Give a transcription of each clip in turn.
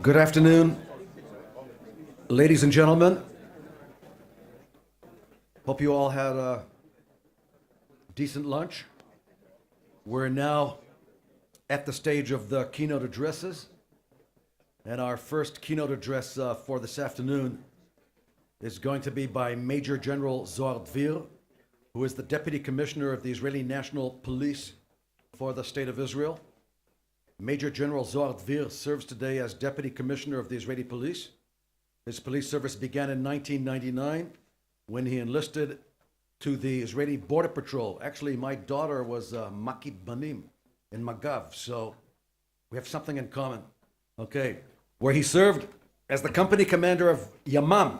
Good afternoon, ladies and gentlemen. Hope you all had a decent lunch. We're now at the stage of the keynote addresses. And our first keynote address for this afternoon is going to be by Major General Zohar Dvir, who is the Deputy Commissioner of the Israeli National Police for the State of Israel. Major General Zohar Dvir serves today as Deputy Commissioner of the Israeli Police. His police service began in 1999 when he enlisted to the Israeli Border Patrol. Actually, my daughter was Makid Banim in Magav, so we have something in common. Okay, where he served as the company commander of Yamam,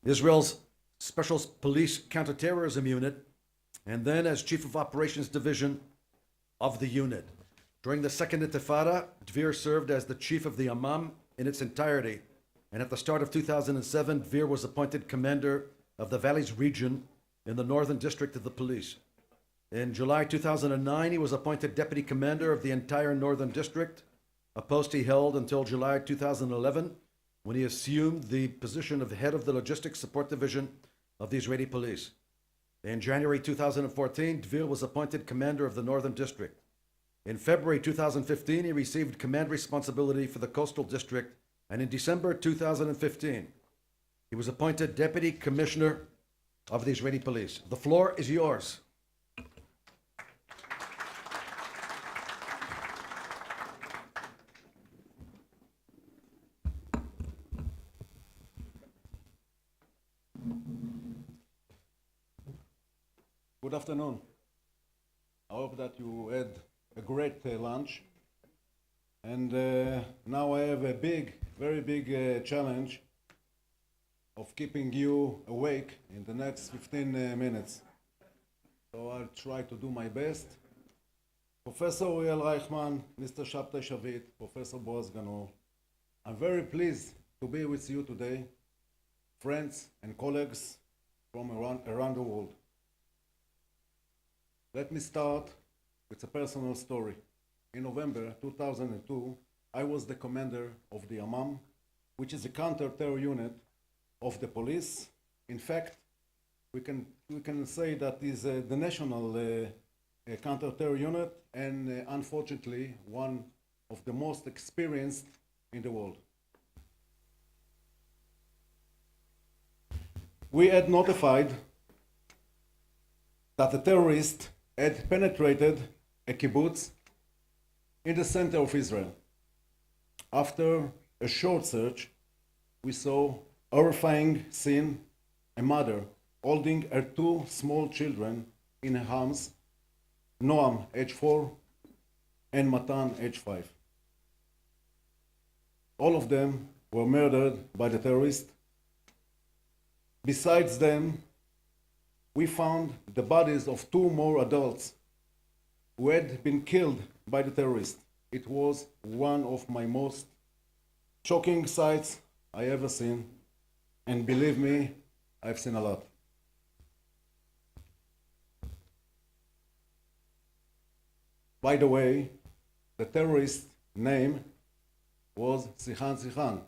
Israel's Special Police Counter-Terrorism Unit, and then as Chief of Operations Division of the unit. During the Second Intifada, Dvir served as the chief of the Yamam in its entirety, and at the start of 2007, Dvir was appointed commander of the Valleys region in the Northern District of the Police. In July 2009, he was appointed deputy commander of the entire Northern District, a post he held until July 2011, when he assumed the position of head of the Logistics Support Division of the Israeli Police. In January 2014, Dvir was appointed commander of the Northern District. In February 2015, he received command responsibility for the Coastal District, and in December 2015, he was appointed Deputy Commissioner of the Israeli Police. The floor is yours. Good afternoon. I hope that you had a great lunch. And now I have a very big challenge of keeping you awake in the next 15 minutes. So I'll try to do my best. Professor Uriel Reichman, Mr. Shabtai Shavit, Professor Boaz Ganor, I'm very pleased to be with you today, friends and colleagues from around the world. Let me start with a personal story. In November 2002, I was the commander of the Yamam, which is a counter-terror unit of the police. In fact, we can say that is the national counter-terror unit, and unfortunately, one of the most experienced in the world. We had notified that a terrorist had penetrated a kibbutz in the center of Israel. After a short search, we saw a horrifying scene: a mother holding her two small children in her arms, Noam, age 4, and Matan, age 5. All of them were murdered by the terrorist. Besides them, we found the bodies of two more adults who had been killed by the terrorist. It was one of my most shocking sights I ever seen, and believe me, I've seen a lot. By the way, the terrorist's name was Sichan.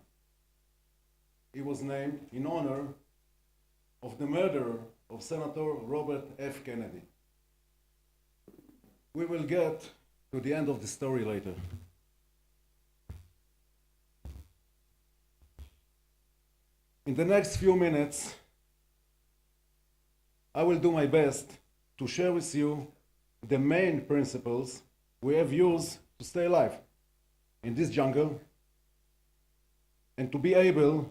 He was named in honor of the murderer of Senator Robert F. Kennedy. We will get to the end of the story later. In the next few minutes, I will do my best to share with you the main principles we have used to stay alive in this jungle and to be able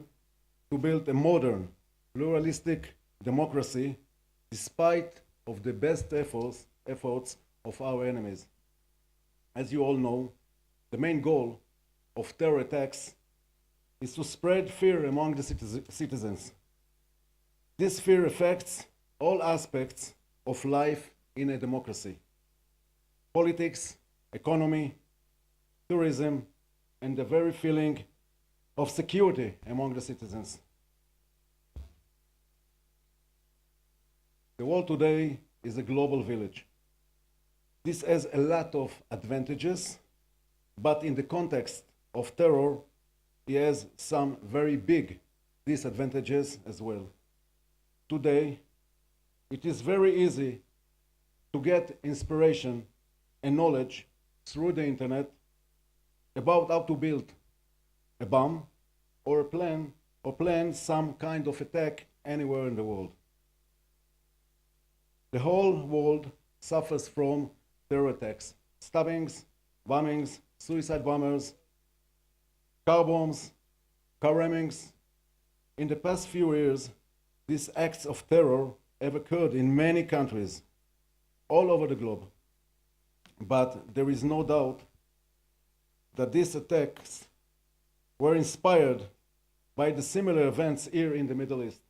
to build a modern, pluralistic democracy despite of the best efforts of our enemies. As you all know, the main goal of terror attacks is to spread fear among the citizens. This fear affects all aspects of life in a democracy: politics, economy, tourism, and the very feeling of security among the citizens. The world today is a global village. This has a lot of advantages, but in the context of terror, he has some very big disadvantages as well. Today, it is very easy to get inspiration and knowledge through the internet about how to build a bomb or plan some kind of attack anywhere in the world. The whole world suffers from terror attacks, stabbings, bombings, suicide bombers, car bombs, car rammings. In the past few years, these acts of terror have occurred in many countries all over the globe. But there is no doubt that these attacks were inspired by the similar events here in the Middle East.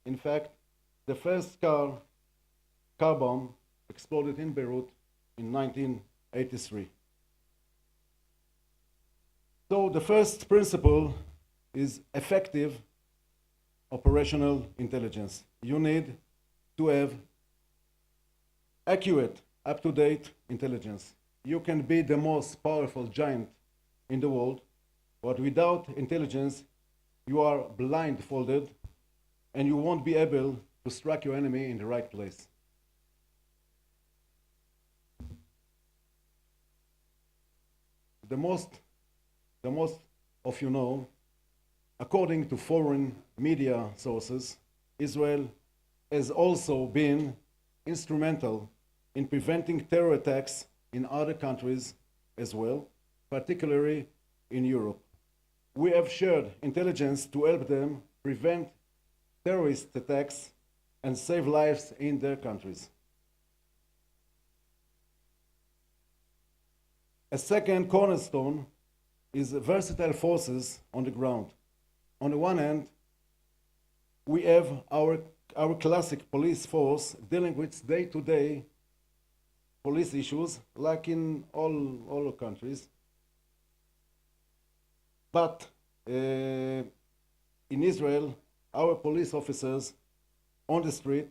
In fact, the first car bomb exploded in Beirut in 1983. So the first principle is effective operational intelligence. You need to have accurate, up-to-date intelligence. You can be the most powerful giant in the world, but without intelligence, you are blindfolded and you won't be able to strike your enemy in the right place. The most of you know, according to foreign media sources, Israel has also been instrumental in preventing terror attacks in other countries as well, particularly in Europe. We have shared intelligence to help them prevent terrorist attacks and save lives in their countries. A second cornerstone is versatile forces on the ground. On the one hand, we have our classic police force dealing with day-to-day police issues, like in all countries. But in Israel, our police officers on the street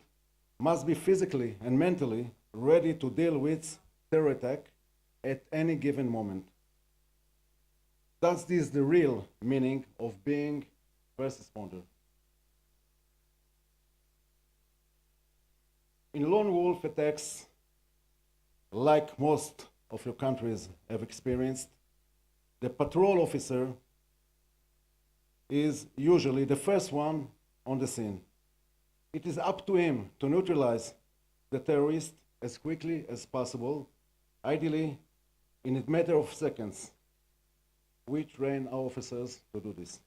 must be physically and mentally ready to deal with terror attack at any given moment. That is the real meaning of being first responder. In lone wolf attacks, like most of your countries have experienced, the patrol officer is usually the first one on the scene. It is up to him to neutralize the terrorist as quickly as possible, ideally in a matter of seconds. We train our officers to do this.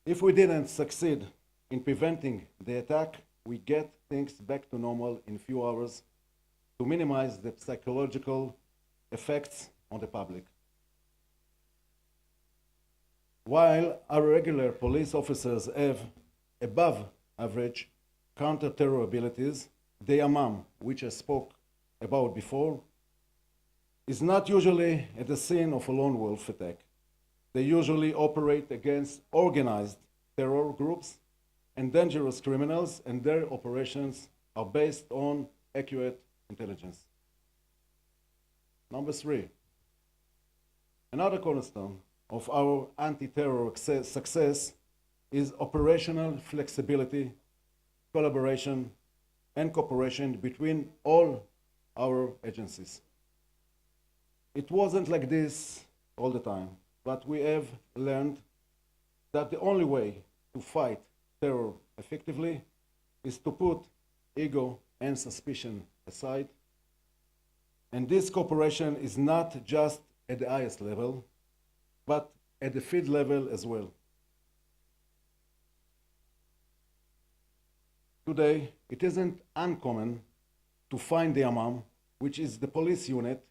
If we didn't succeed in preventing the attack, we get things back to normal in a few hours to minimize the psychological effects on the public. While our regular police officers have above average counter-terror abilities, the Yamam, which I spoke about before, is not usually at the scene of a lone wolf attack. They usually operate against organized terror groups and dangerous criminals, and their operations are based on accurate intelligence. Number 3, another cornerstone of our anti-terror success is operational flexibility, collaboration, and cooperation between all our agencies. It wasn't like this all the time, but we have learned that the only way to fight terror effectively is to put ego and suspicion aside. And this cooperation is not just at the highest level, but at the field level as well. Today, it isn't uncommon to find the Yamam, which is the police unit,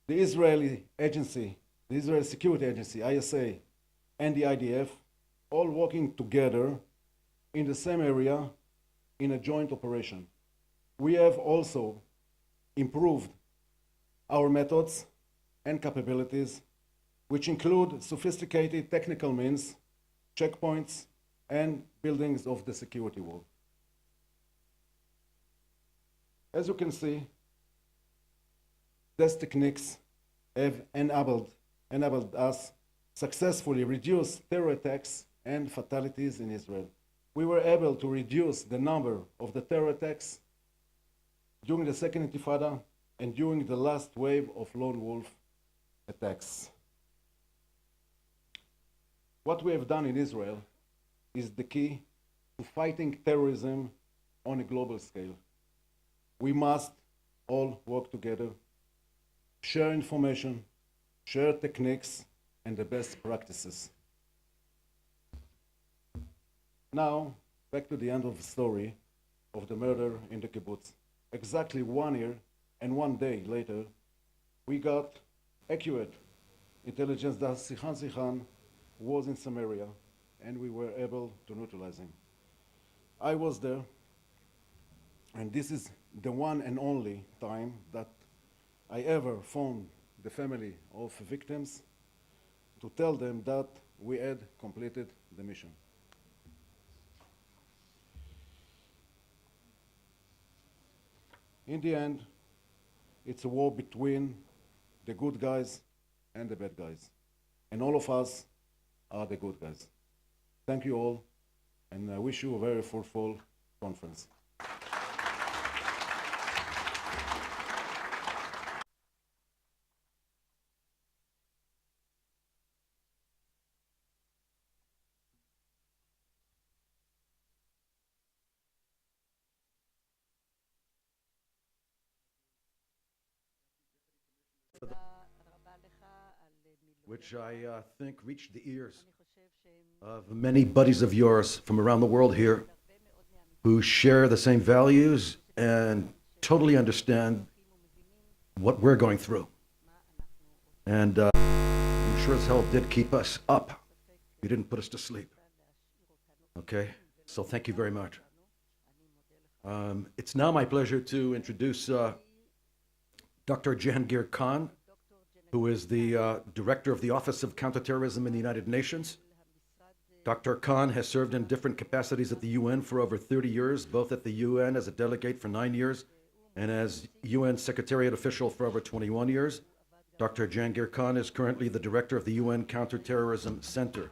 the Israeli agency, the Israeli security agency, ISA, and the IDF, all working together in the same area in a joint operation. We have also improved our methods and capabilities, which include sophisticated technical means, checkpoints, and buildings of the security wall. As you can see, These techniques have enabled us successfully reduce terror attacks and fatalities in Israel. We were able to reduce the number of the terror attacks during the Second Intifada and during the last wave of lone wolf attacks. What we have done in Israel is the key to fighting terrorism on a global scale. We must all work together, share information, share techniques, and the best practices. Now, back to the end of the story of the murder in the kibbutz. Exactly 1 year and 1 day later, we got accurate intelligence that Zichan was in Samaria, and we were able to neutralize him. I was there, and this is the one and only time that I ever phoned the family of victims to tell them that we had completed the mission. In the end, it's a war between the good guys and the bad guys. And all of us are the good guys. Thank you all, and I wish you a very fruitful conference. Which I think reached the ears of many buddies of yours from around the world here who share the same values and totally understand what we're going through. And you sure as hell did keep us up. You didn't put us to sleep. Okay? So thank you very much. It's now my pleasure to introduce Dr. Jehangir Khan, who is the director of the Office of Counter-Terrorism in the United Nations. Dr. Khan has served in different capacities at the UN for over 30 years, both at the UN as a delegate for 9 years and as UN Secretariat official for over 21 years. Dr. Jehangir Khan is currently the director of the UN Counter-Terrorism Center.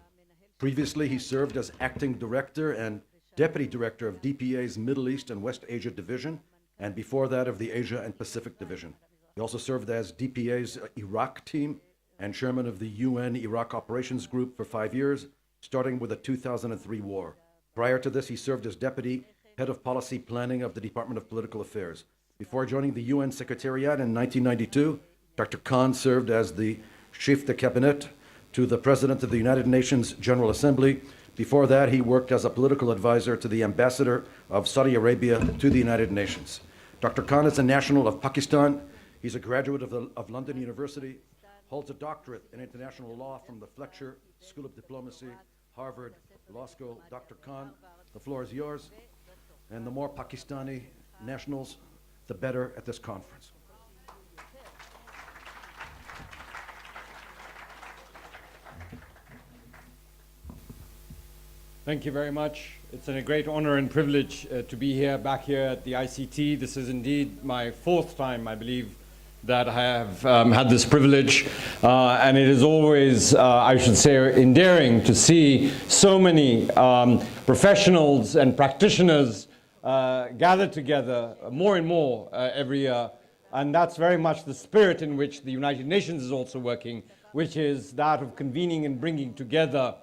Previously, he served as acting director and deputy director of DPA's Middle East and West Asia Division, and before that of the Asia and Pacific Division. He also served as DPA's Iraq team and chairman of the UN Iraq Operations Group for 5 years, starting with the 2003 war. Prior to this, he served as deputy head of policy planning of the Department of Political Affairs. Before joining the UN Secretariat in 1992, Dr. Khan served as the chef de cabinet to the President of the United Nations General Assembly. Before that, he worked as a political advisor to the ambassador of Saudi Arabia to the United Nations. Dr. Khan is a national of Pakistan. He's a graduate of London University, holds a doctorate in international law from the Fletcher School of Diplomacy, Harvard Law School. Dr. Khan, the floor is yours. And the more Pakistani nationals, the better at this conference. Thank you very much. It's a great honor and privilege to be here, back here at the ICT. This is indeed my 4th time, I believe, that I have had this privilege. And it is always, I should say, endearing to see so many professionals and practitioners gathered together more and more every year. And that's very much the spirit in which the United Nations is also working, which is that of convening and bringing together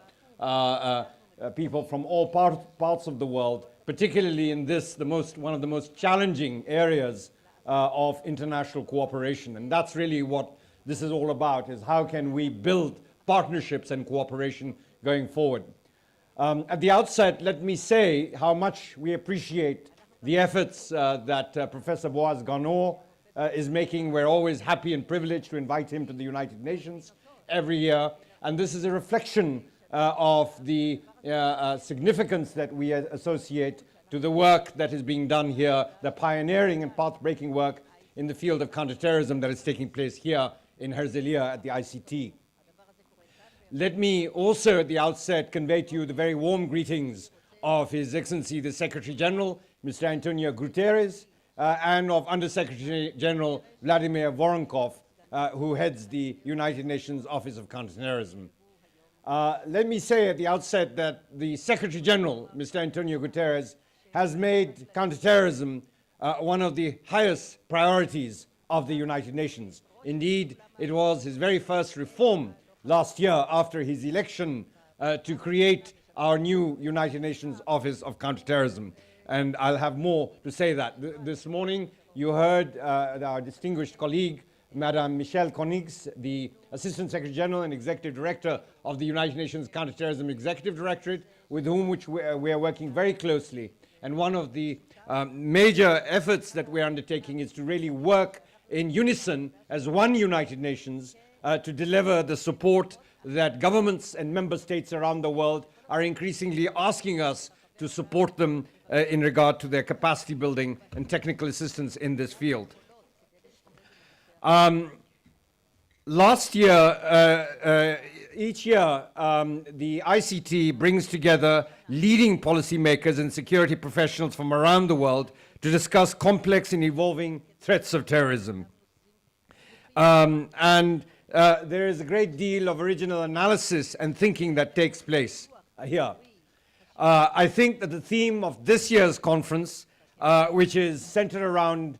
people from all parts of the world, particularly in this, one of the most challenging areas of international cooperation. And that's really what this is all about, is how can we build partnerships and cooperation going forward. At the outset, let me say how much we appreciate the efforts that Professor Boaz Ganor is making. We're always happy and privileged to invite him to the United Nations every year. And this is a reflection of the significance that we associate to the work that is being done here, the pioneering and path-breaking work in the field of counterterrorism that is taking place here in Herzliya at the ICT. Let me also at the outset convey to you the very warm greetings of His Excellency the Secretary General, Mr. Antonio Guterres, and of Under-Secretary General Vladimir Voronkov, who heads the United Nations Office of Counter-Terrorism. Let me say at the outset that the Secretary General, Mr. Antonio Guterres, has made counterterrorism one of the highest priorities of the United Nations. Indeed, it was his very first reform last year after his election to create our new United Nations Office of Counterterrorism. And I'll have more to say that. This morning, you heard our distinguished colleague, Madame Michelle Konings, the Assistant Secretary General and Executive Director of the United Nations Counterterrorism Executive Directorate, with whom we are working very closely. And one of the major efforts that we're undertaking is to really work in unison as one United Nations to deliver the support that governments and member states around the world are increasingly asking us to support them in regard to their capacity building and technical assistance in this field. Last year, each year, the ICT brings together leading policymakers and security professionals from around the world to discuss complex and evolving threats of terrorism. There is a great deal of original analysis and thinking that takes place here. I think that the theme of this year's conference, which is centered around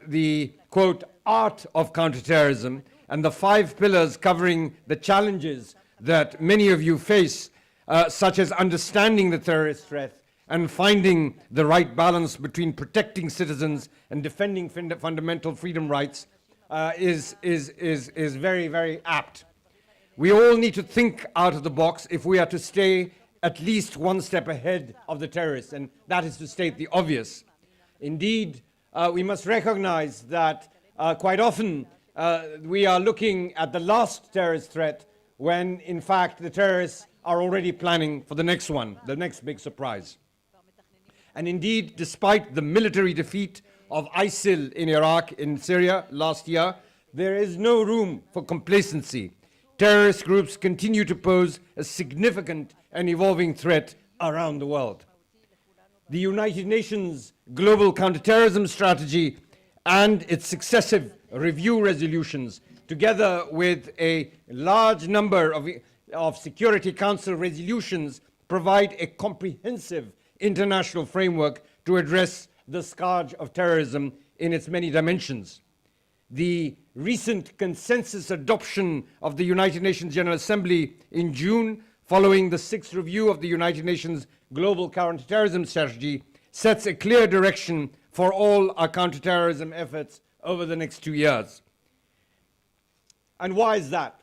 the, quote, art of counterterrorism, and the 5 pillars covering the challenges that many of you face, such as understanding the terrorist threat and finding the right balance between protecting citizens and defending fundamental freedom rights, is very, very apt. We all need to think out of the box if we are to stay at least one step ahead of the terrorists, and that is to state the obvious. Indeed, we must recognize that quite often we are looking at the last terrorist threat when, in fact, the terrorists are already planning for the next one, the next big surprise. And indeed, despite the military defeat of ISIL in Iraq, in Syria last year, there is no room for complacency. Terrorist groups continue to pose a significant and evolving threat around the world. The United Nations Global Counterterrorism Strategy and its successive review resolutions, together with a large number of Security Council resolutions, provide a comprehensive international framework to address the scourge of terrorism in its many dimensions. The recent consensus adoption of the United Nations General Assembly in June, following the 6th review of the United Nations Global Counterterrorism Strategy, sets a clear direction for all our counterterrorism efforts over the next 2 years. And why is that?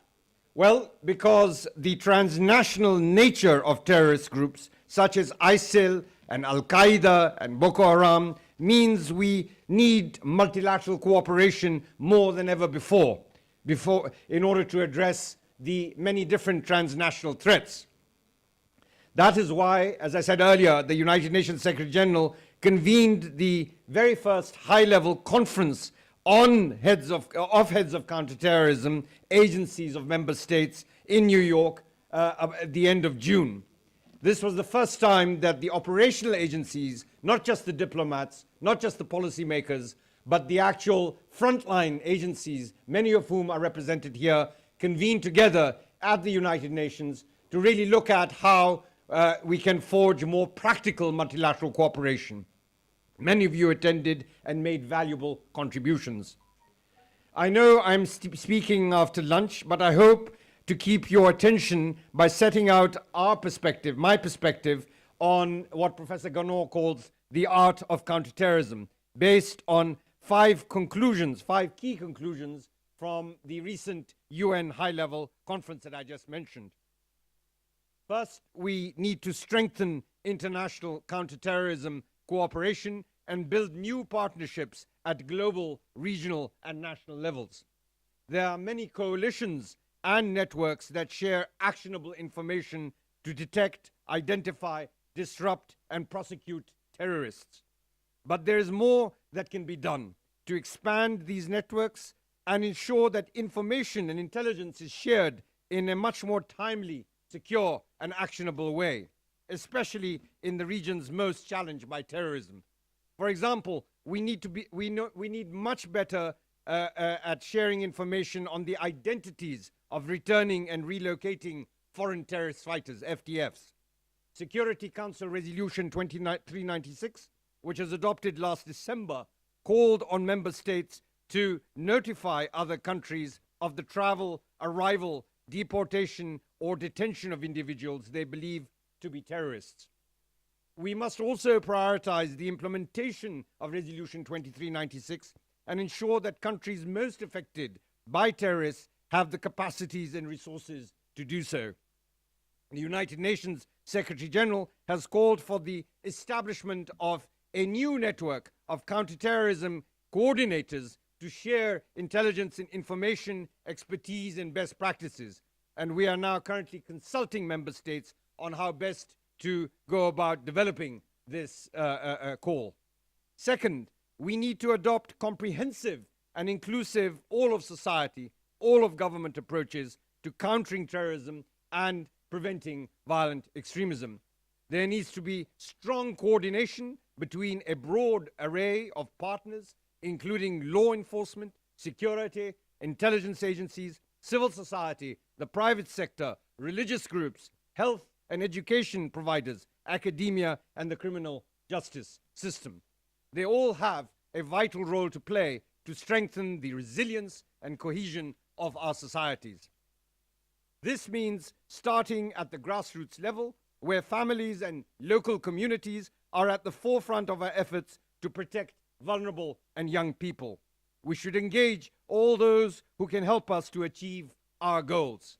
Well, because the transnational nature of terrorist groups such as ISIL and Al-Qaeda and Boko Haram means we need multilateral cooperation more than ever before in order to address the many different transnational threats. That is why, as I said earlier, the United Nations Secretary General convened the very first high-level conference on heads of counterterrorism agencies of member states in New York at the end of June. This was the first time that the operational agencies, not just the diplomats, not just the policymakers, but the actual frontline agencies, many of whom are represented here, convened together at the United Nations to really look at how we can forge more practical multilateral cooperation. Many of you attended and made valuable contributions. I know I'm speaking after lunch, but I hope to keep your attention by setting out our perspective, my perspective, on what Professor Glawe calls the art of counterterrorism, based on 5 key conclusions from the recent UN high-level conference that I just mentioned. First, we need to strengthen international counterterrorism cooperation and build new partnerships at global, regional, and national levels. There are many coalitions and networks that share actionable information to detect, identify, disrupt, and prosecute terrorists. But there is more that can be done to expand these networks and ensure that information and intelligence is shared in a much more timely, secure, and actionable way, especially in the regions most challenged by terrorism. For example, we need much better at sharing information on the identities of returning and relocating foreign terrorist fighters, FTFs. Security Council Resolution 2396, which was adopted last December, called on member states to notify other countries of the travel, arrival, deportation, or detention of individuals they believe to be terrorists. We must also prioritize the implementation of Resolution 2396 and ensure that countries most affected by terrorists have the capacities and resources to do so. The United Nations Secretary General has called for the establishment of a new network of counter-terrorism coordinators to share intelligence and information, expertise, and best practices. And we are now currently consulting member states on how best to go about developing this call. Second, we need to adopt comprehensive and inclusive all of society, all of government approaches to countering terrorism and preventing violent extremism. There needs to be strong coordination between a broad array of partners, including law enforcement, security, intelligence agencies, civil society, the private sector, religious groups, health and education providers, academia, and the criminal justice system. They all have a vital role to play to strengthen the resilience and cohesion of our societies. This means starting at the grassroots level, where families and local communities are at the forefront of our efforts to protect vulnerable and young people. We should engage all those who can help us to achieve our goals.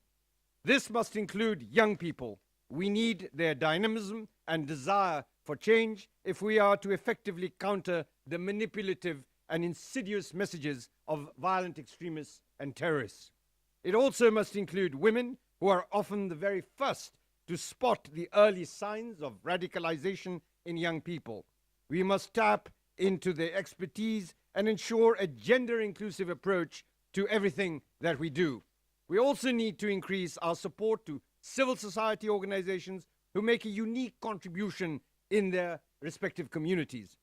This must include young people. We need their dynamism and desire for change if we are to effectively counter the manipulative and insidious messages of violent extremists and terrorists. It also must include women, who are often the very first to spot the early signs of radicalization in young people. We must tap into their expertise and ensure a gender-inclusive approach to everything that we do. We also need to increase our support to civil society organizations who make a unique contribution in their respective communities.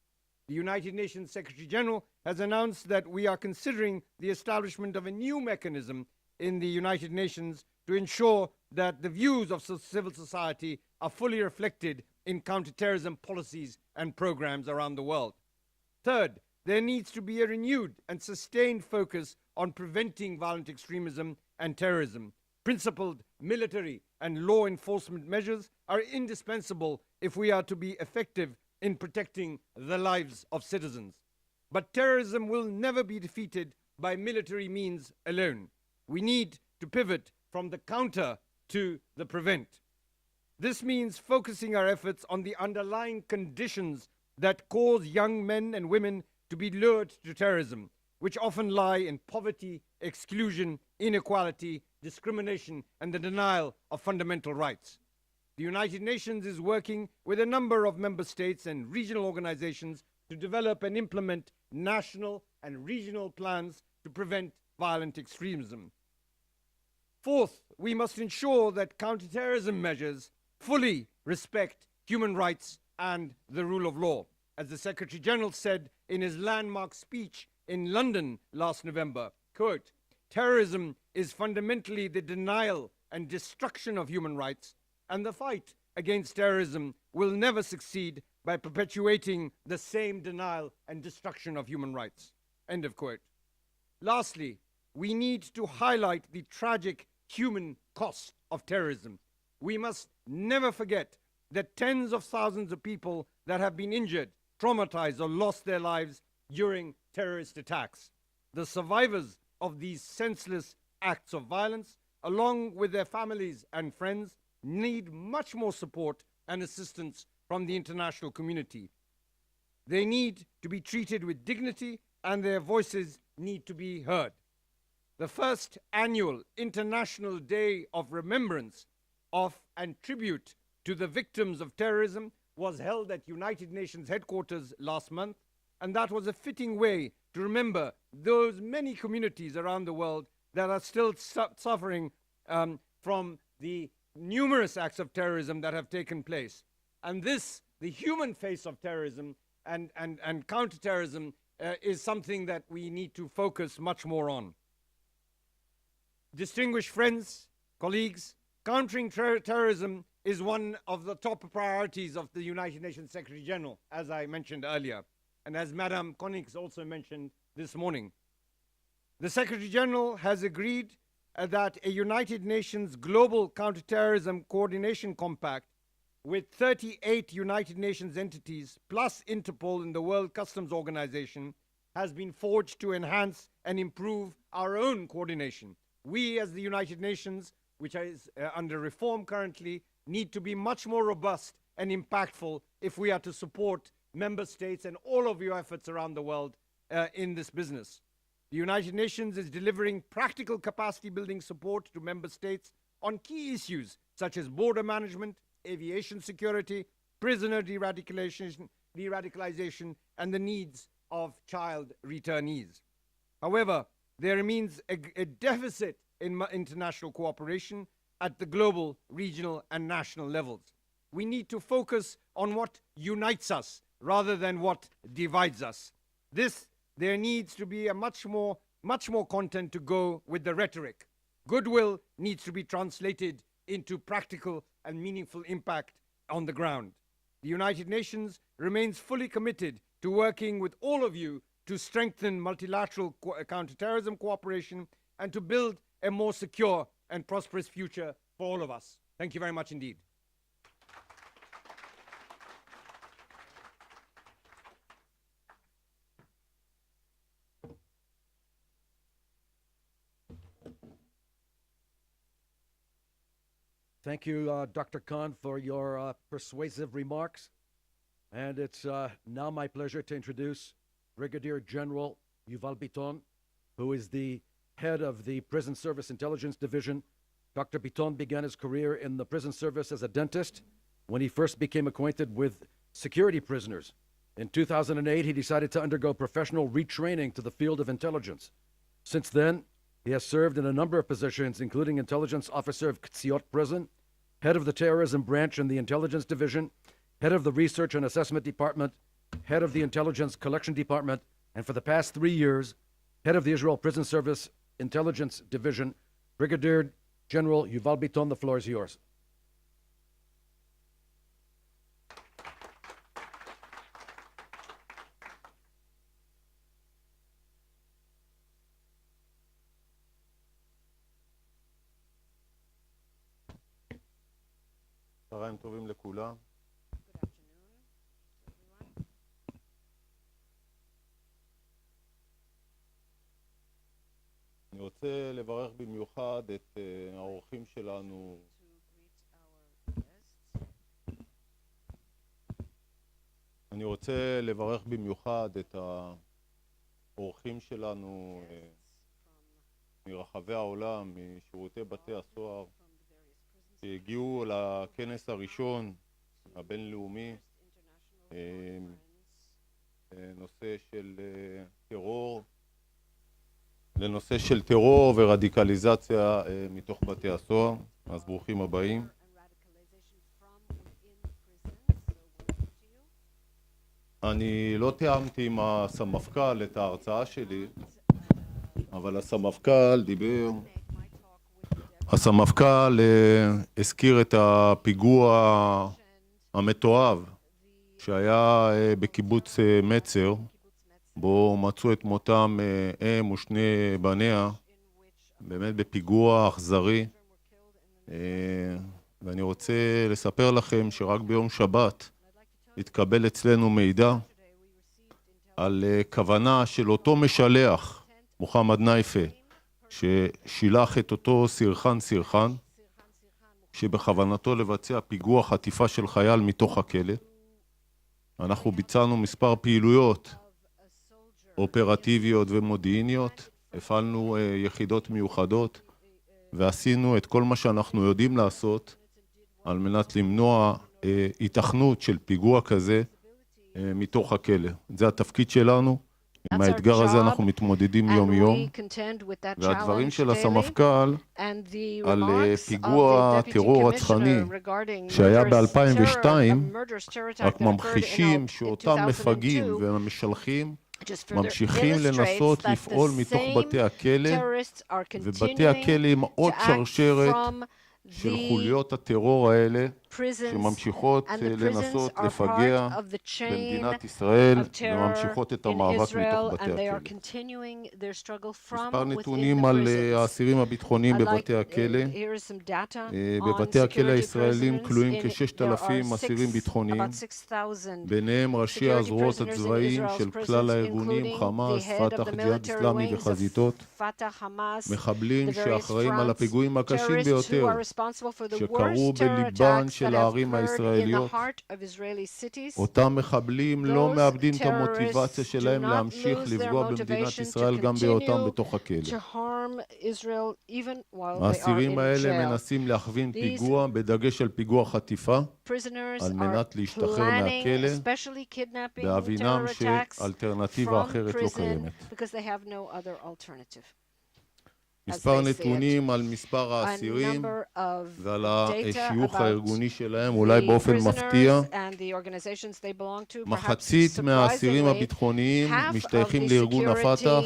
The United Nations Secretary General has announced that we are considering the establishment of a new mechanism in the United Nations to ensure that the views of civil society are fully reflected in counterterrorism policies and programs around the world. Third, there needs to be a renewed and sustained focus on preventing violent extremism and terrorism. Principled military and law enforcement measures are indispensable if we are to be effective in protecting the lives of citizens. But terrorism will never be defeated by military means alone. We need to pivot from the counter to the prevent. This means focusing our efforts on the underlying conditions that cause young men and women to be lured to terrorism, which often lie in poverty, exclusion, inequality, discrimination, and the denial of fundamental rights. The United Nations is working with a number of member states and regional organizations to develop and implement national and regional plans to prevent violent extremism. Fourth, we must ensure that counterterrorism measures fully respect human rights and the rule of law. As the Secretary General said in his landmark speech in London last November, quote, "Terrorism is fundamentally the denial and destruction of human rights, and the fight against terrorism will never succeed by perpetuating the same denial and destruction of human rights." End of quote. Lastly, we need to highlight the tragic human cost of terrorism. We must never forget that tens of thousands of people that have been injured, traumatized, or lost their lives during terrorist attacks. The survivors of these senseless acts of violence, along with their families and friends, need much more support and assistance from the international community. They need to be treated with dignity, and their voices need to be heard. The first annual International Day of Remembrance of and Tribute to the Victims of Terrorism was held at United Nations headquarters last month, and that was a fitting way to remember those many communities around the world that are still suffering from the numerous acts of terrorism that have taken place. And this, the human face of terrorism, and counterterrorism is something that we need to focus much more on. Distinguished friends, colleagues, countering terrorism is one of the top priorities of the United Nations Secretary General, as I mentioned earlier, and as Madam Konings also mentioned this morning. The Secretary General has agreed that a United Nations Global Counterterrorism Coordination Compact with 38 United Nations entities plus Interpol and the World Customs Organization has been forged to enhance and improve our own coordination. We as the United Nations, which is under reform currently, need to be much more robust and impactful if we are to support member states and all of your efforts around the world in this business. The United Nations is delivering practical capacity building support to member states on key issues such as border management, aviation security, prisoner de-radicalization, and the needs of child returnees. However, there remains a deficit in international cooperation at the global, regional, and national levels. We need to focus on what unites us rather than what divides us. There needs to be a much more content to go with the rhetoric. Goodwill needs to be translated into practical and meaningful impact on the ground. The United Nations remains fully committed to working with all of you to strengthen multilateral counterterrorism cooperation and to build a more secure and prosperous future for all of us. Thank you very much indeed. Thank you, Dr. Khan, for your persuasive remarks. And it's now my pleasure to introduce Brigadier General Yuval Bitton, who is the head of the Prison Service Intelligence Division. Dr. Bitton began his career in the prison service as a dentist when he first became acquainted with security prisoners. In 2008, he decided to undergo professional retraining to the field of intelligence. Since then, he has served in a number of positions, including intelligence officer of Qanta prison, head of the terrorism branch in the intelligence division, head of the research and assessment department, head of the intelligence collection department, and for the past 3 years, head of the Israel Prison Service Intelligence Division. Brigadier General Yuval Bitton, the floor is yours. צהריים טובים לכולם. אני רוצה לברך במיוחד את האורחים שלנו. אני רוצה לברך במיוחד את האורחים שלנו מרחבי העולם, משירותי בתי הסוהר, שהגיעו לכנס הראשון הבינלאומי, נושא של טרור, לנושא של טרור ורדיקליזציה מתוך בתי הסוהר. אז ברוכים הבאים. אני לא תיאמתי עם הסמפכ"ל את ההרצאה שלי, אבל הסמפכ"ל הזכיר את הפיגוע המתועב שהיה בקיבוץ מצר, בו מצאו את מותם אם ושני בניה, באמת בפיגוע אכזרי. ואני רוצה לספר לכם שרק ביום שבת התקבל אצלנו מידע על כוונה של אותו משלח, מוחמד נייפה, ששילח את אותו סרחן, שבכוונתו לבצע פיגוע חטיפה של חייל מתוך הכלא. אנחנו ביצענו מספר פעילויות אופרטיביות ומודיעיניות, הפעלנו יחידות מיוחדות, ועשינו את כל מה שאנחנו יודעים לעשות על מנת למנוע היתכנות של פיגוע כזה מתוך הכלא. זה התפקיד שלנו, עם האתגר הזה אנחנו מתמודדים יום-יום, we contend with that והדברים challenge של daily. הסמפכ"ל And the על remarks of פיגוע the deputy טרור רצחני commissioner regarding שהיה a ב-2002, murderous terror attack רק that occurred ממחישים in שאותם מפגעים 2002 והמשלחים just further ממשיכים illustrates לנסות that לפעול the מתוך same בתי הכלא, terrorists are ובתי הכלא הם continuing עוד to act שרשרת from של the חוליות הטרור האלה, prisons, שממשיכות and the prisons לנסות are לפגע part of the chain במדינת ישראל, of terror וממשיכות את in המאבק Israel, מתוך בתי and they are הכלא. continuing their struggle from מספר within נתונים the על prisons. האסירים הביטחוניים I'd like, בבתי הכלא. here is some data on בבתי הכלא security הישראלים prisoners. כלואים There כ-6,000 are אסירים ביטחוניים, about 6,000 ביניהם ראשי security הזרועות prisoners in הצבאיים Israel's של prisons, כלל הארגונים, including חמאס, the head of פתח, the ג'יהאד military אסלאמי wings וחזיתות, of Fatah, Hamas, מחבלים the various שאחראים על fronts, הפיגועים הקשים terrorists who ביותר are responsible for the שקרו worst terror בליבן attacks של that have הערים occurred in the הישראליות. heart of Israeli cities. אותם מחבלים לא Those מאבדים את terrorists המוטיבציה do שלהם not להמשיך lose their לפגוע במדינת motivation ישראל to גם בהיותם continue בתוך הכלא. to harm Israel even while they are האסירים in האלה jail. מנסים להכווין These פיגוע, בדגש על פיגוע חטיפה, Prisoners על are מנת להשתחרר planning, מהכלא, especially kidnapping, בהבינם terror attacks שאלטרנטיבה from אחרת לא prison קיימת. because they have no other alternative. מספר they say it. נתונים על מספר A האסירים number of ועל data השיוך about הארגוני שלהם, אולי the באופן מפתיע. prisoners and the organizations they belong to. Perhaps מחצית מהאסירים surprisingly, הביטחוניים half of משתייכים the לארגון security הפתח,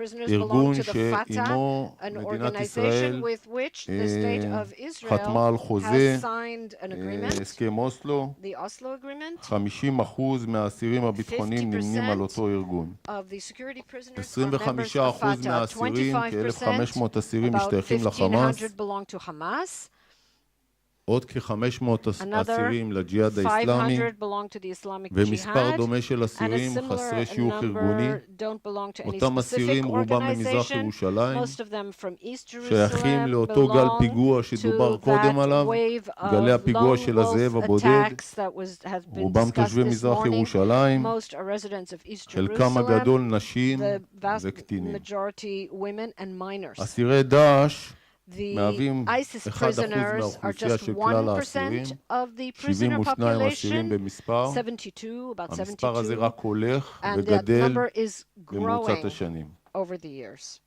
prisoners ארגון belong to the Fatah, שעימו an מדינת organization ישראל with which the state of Israel חתמה על חוזה, has signed an agreement, הסכם אוסלו. the Oslo agreement. 50% מהאסירים הביטחוניים נמנים על אותו ארגון. Of the security prisoners are 25% members of Fatah. מהאסירים, 25%, כ-1,500 אסירים about משתייכים לחמאס, 1,500 belong to Hamas. עוד כ-500 Another אסירים לג'יהאד האסלאמי, 500 belong to the Islamic ומספר Jihad. דומה של And a אסירים חסרי similar שיוך ארגוני. number don't belong to any אותם specific אסירים רובם ממזרח organization. ירושלים, Most of them from East שייכים Jerusalem לאותו גל belong פיגוע to שדובר קודם that עליו, wave of גלי הפיגוע lone של הזאב wolf הבודד. attacks that has been רובם discussed תושבי this מזרח morning. ירושלים, Most are residents of East חלקם Jerusalem, הגדול נשים the vast וקטינים. majority women and minors. אסירי דאעש The מהווים ISIS 1% prisoners are מהאוכלוסייה just של כלל 1% האסירים, of the prisoner 72 אסירים population, במספר. 72, about המספר הזה 72, רק הולך and that וגדל number is במרוצת growing השנים. over the years.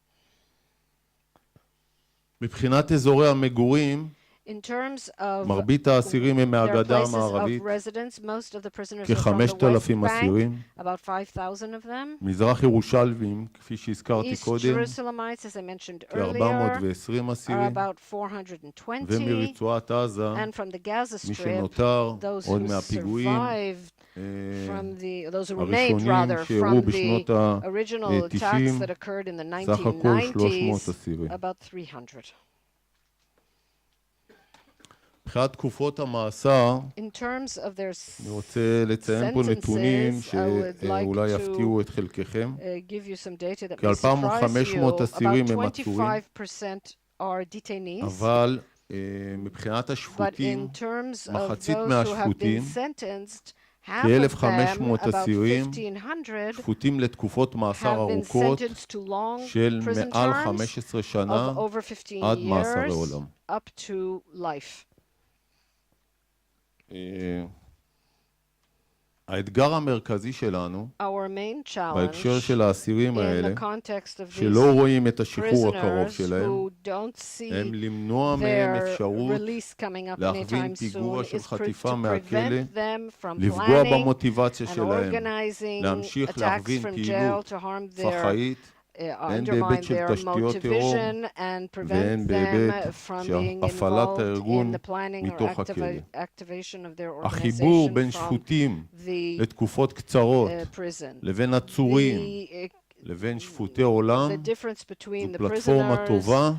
מבחינת אזורי המגורים, In terms of מרבית האסירים הם their מהגדה places המערבית, of residence, most of the prisoners are from the West כ-5,000 Bank, אסירים, about 5,000 of them. מזרח ירושלמים, כפי שהזכרתי East קודם, Jerusalemites, as I mentioned earlier, כ-420 are אסירים, about 420, ומרצועת עזה, and from the Gaza מי Strip, שנותר those עוד who מהפיגועים survived those who remained הראשונים rather שאירעו from the בשנות original attacks ה-90, that occurred in the סך הכל 300 1990s, אסירים. about 300. מבחינת תקופות המאסר, In terms of their אני רוצה לציין פה נתונים sentences, I would like שאולי to יפתיעו את חלקכם. give you some data that may כ-2,500 surprise you. אסירים About הם עצורים, 25% are detainees, אבל מבחינת but השפוטים, in terms of מחצית those who have מהשפוטים, been sentenced, half of them, כ-1,500 about אסירים, 1,500, שפוטים לתקופות מאסר have been ארוכות sentenced to long של prison מעל terms 15 שנה of over 15 עד מאסרי years עולם. up to life. האתגר המרכזי שלנו, Our main challenge בהקשר של האסירים in האלה, the context of שלא these רואים את השחרור הקרוב prisoners שלהם, who don't see הם למנוע מהם their אפשרות release coming up להכווין anytime פיגוע soon של is חטיפה to מהכלא, prevent them from לפגוע planning במוטיבציה and שלהם, organizing להמשיך attacks להכווין from jail פעילות to harm their פח"עית, הן undermine בהיבט של their תשתיות טרור, motivation and והן prevent בהיבט them from של being הפעלת involved in הארגון the planning or מתוך הכלא. activation of their החיבור בין organization from שפוטים the לתקופות קצרות prison. לבין עצורים לבין שפוטי עולם, The difference between זו the פלטפורמה prisoners טובה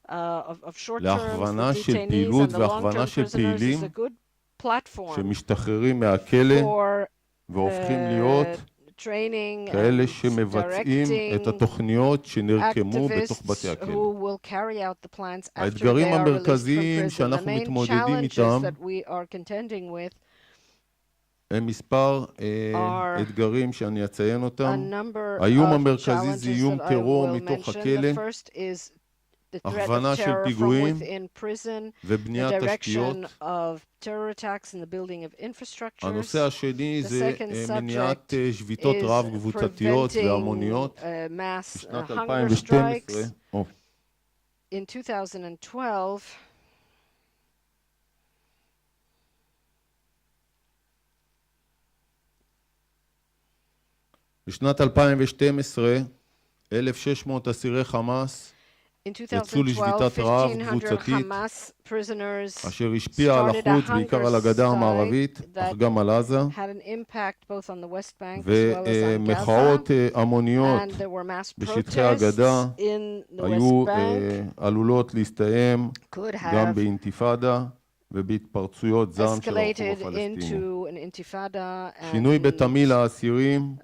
of short terms, להכוונה the של detainees פעילות and the והכוונה long-term של prisoners פעילים is a good platform שמשתחררים מהכלא for והופכים להיות training כאלה and שמבצעים את directing התוכניות שנרקמו בתוך activists בתי who הכלא. will carry out the plans after they האתגרים are released from המרכזיים prison. שאנחנו The main מתמודדים challenges איתם that we are contending with הם מספר are אתגרים שאני אציין a אותם. number האיום of המרכזי זה challenges איום that I טרור will מתוך mention. הכלא, The first is the threat הכוונה of של terror from פיגועים within prison, the ובניית תשתיות. direction of terror attacks and the building of infrastructures. הנושא השני The זה second מניעת subject שביתות is רעב קבוצתיות preventing והמוניות. mass בשנת hunger 2012, strikes. In 2012, בשנת 2012, 1,600 אסירי חמאס in יצאו 2012, לשביתת רעב 1,500 קבוצתית, Hamas prisoners אשר השפיעה על started a החוץ, בעיקר על hunger הגדה strike המערבית, אך that גם על עזה, had an impact both on the West Bank as well as on Gaza, ומחאות המוניות and there were mass בשטחי הגדה protests in the היו West Bank, עלולות להסתיים could גם have באינתיפאדה ובהתפרצויות זעם של הרחוב escalated הפלסטיני. into an intifada שינוי and בתמהיל האסירים,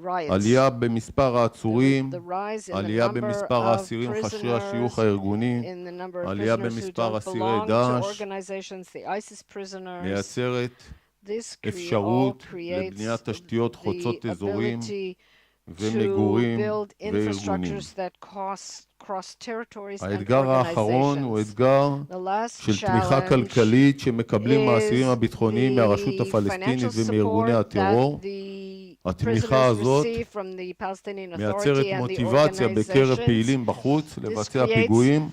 riots. עלייה במספר העצורים, The rise in the עלייה number במספר of האסירים חסרי השיוך prisoners, הארגוני, in the number of עלייה prisoners who במספר don't אסירי belong to דאעש, organizations, the ISIS prisoners. מייצרת This all אפשרות creates לבניית תשתיות חוצות the אזורים ability to ומגורים build וארגונים. infrastructures that cross territories and האתגר האחרון הוא organizations. אתגר The last של תמיכה challenge כלכלית שמקבלים האסירים is הביטחוניים מהרשות the הפלסטינית financial ומארגוני support הטרור. that the התמיכה prisoners הזאת receive from the Palestinian מייצרת Authority and the מוטיבציה בקרב organizations. פעילים בחוץ לבצע creates פיגועים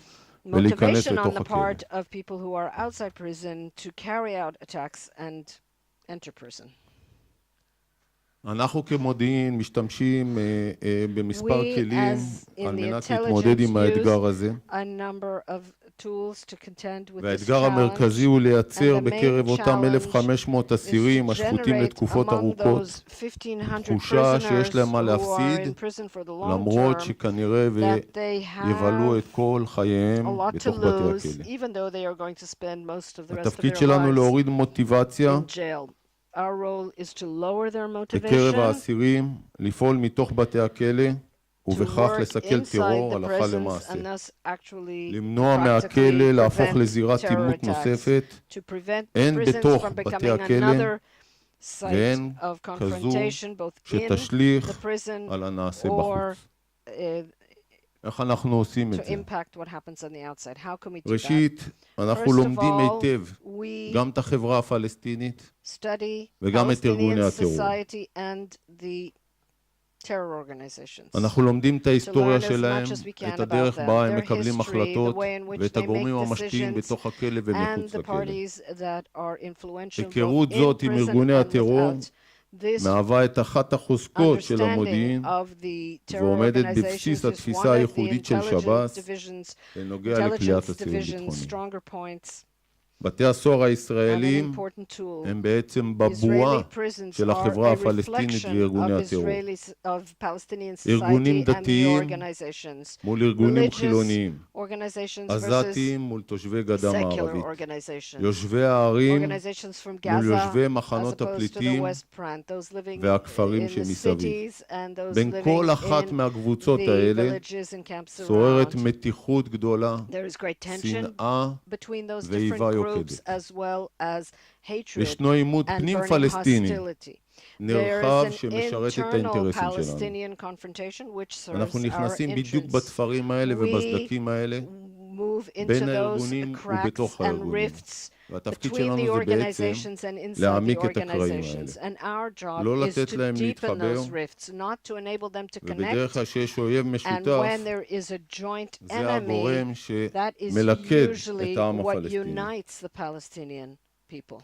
ולהיכנס Motivation on לתוך the הכלא. part of people who are outside prison to carry out attacks and enter prison. אנחנו כמודיעין משתמשים במספר We, כלים as in על the מנת להתמודד עם intelligence, האתגר הזה. a number of tools to contend with this והאתגר challenge. המרכזי הוא לייצר and the main בקרב אותם challenge 1,500 is אסירים to השפוטים generate לתקופות among ארוכות those 1,500 תחושה שיש prisoners להם מה who are להפסיד, in prison for the long למרות term, שכנראה that they ויבלו את have כל חייהם a lot to בתוך בתי lose, הכלא. even though they are going to spend most of the rest of התפקיד their שלנו lives להוריד מוטיבציה in jail. Our role is to lower their בקרב motivation, האסירים, לפעול מתוך בתי הכלא, to ובכך work לסכל inside טרור the הלכה prisons, למעשה. and thus actually למנוע practically מהכלא להפוך prevent לזירת terror עימות attacks, נוספת, to prevent הן prisons בתוך from בתי becoming הכלא another site והן of כזו confrontation, both in the שתשליך prison על הנעשה or בחוץ. איך אנחנו עושים to את זה? impact what happens on the outside. How can we do that? ראשית, אנחנו First of לומדים all, היטב we גם את החברה הפלסטינית study וגם את ארגוני Palestinian הטרור. society and the terror organizations. אנחנו לומדים את ההיסטוריה To learn as שלהם, much as we can את הדרך about them, בה הם their מקבלים history, החלטות the way in which ואת they הגורמים make המשפיעים decisions, בתוך הכלא and ומחוץ the לכלא. parties that are influential היכרות both זאת in עם prison ארגוני and הטרור without. This מהווה את אחת החוזקות של understanding המודיעין of the terror ועומדת organizations בבסיס is התפיסה one of the הייחודית של intelligence שב"ס divisions, בנוגע לכליאת intelligence אסירים division's ביטחוניים. stronger points, בתי הסוהר and an הישראלים important tool. הם בעצם בבואה Israeli prisons של are החברה a הפלסטינית reflection וארגוני of הטרור. of Palestinian ארגונים society and the דתיים organizations, מול ארגונים religious חילוניים, organizations versus עזתים מול תושבי גדה secular מערבית, organizations, יושבי הערים organizations from מול Gaza יושבי as מחנות opposed to the הפליטים West Front, those living והכפרים in the שמסביב. cities and those בין living כל אחת in מהקבוצות the האלה villages and camps שוררת around. מתיחות גדולה, There is great tension שנאה between those ואיבה different groups יוקדת. as well as hatred ישנו עימות and פנים burning פלסטיני hostility. נרחב There is an שמשרת את internal האינטרסים שלנו. Palestinian confrontation which serves אנחנו our נכנסים בדיוק interests. בתפרים האלה We ובסדקים האלה move into בין those הארגונים cracks ובתוך and הארגונים. rifts והתפקיד between שלנו the זה בעצם organizations and inside the להעמיק את הקרעים organizations. האלה. And our job לא is לתת to להם deepen להתחבר, those rifts, not to enable them to ובדרך connect. כלל שיש אויב And משותף, when there is a joint זה enemy, הגורם that is שמלכד usually את העם what הפלסטיני. unites the Palestinian people.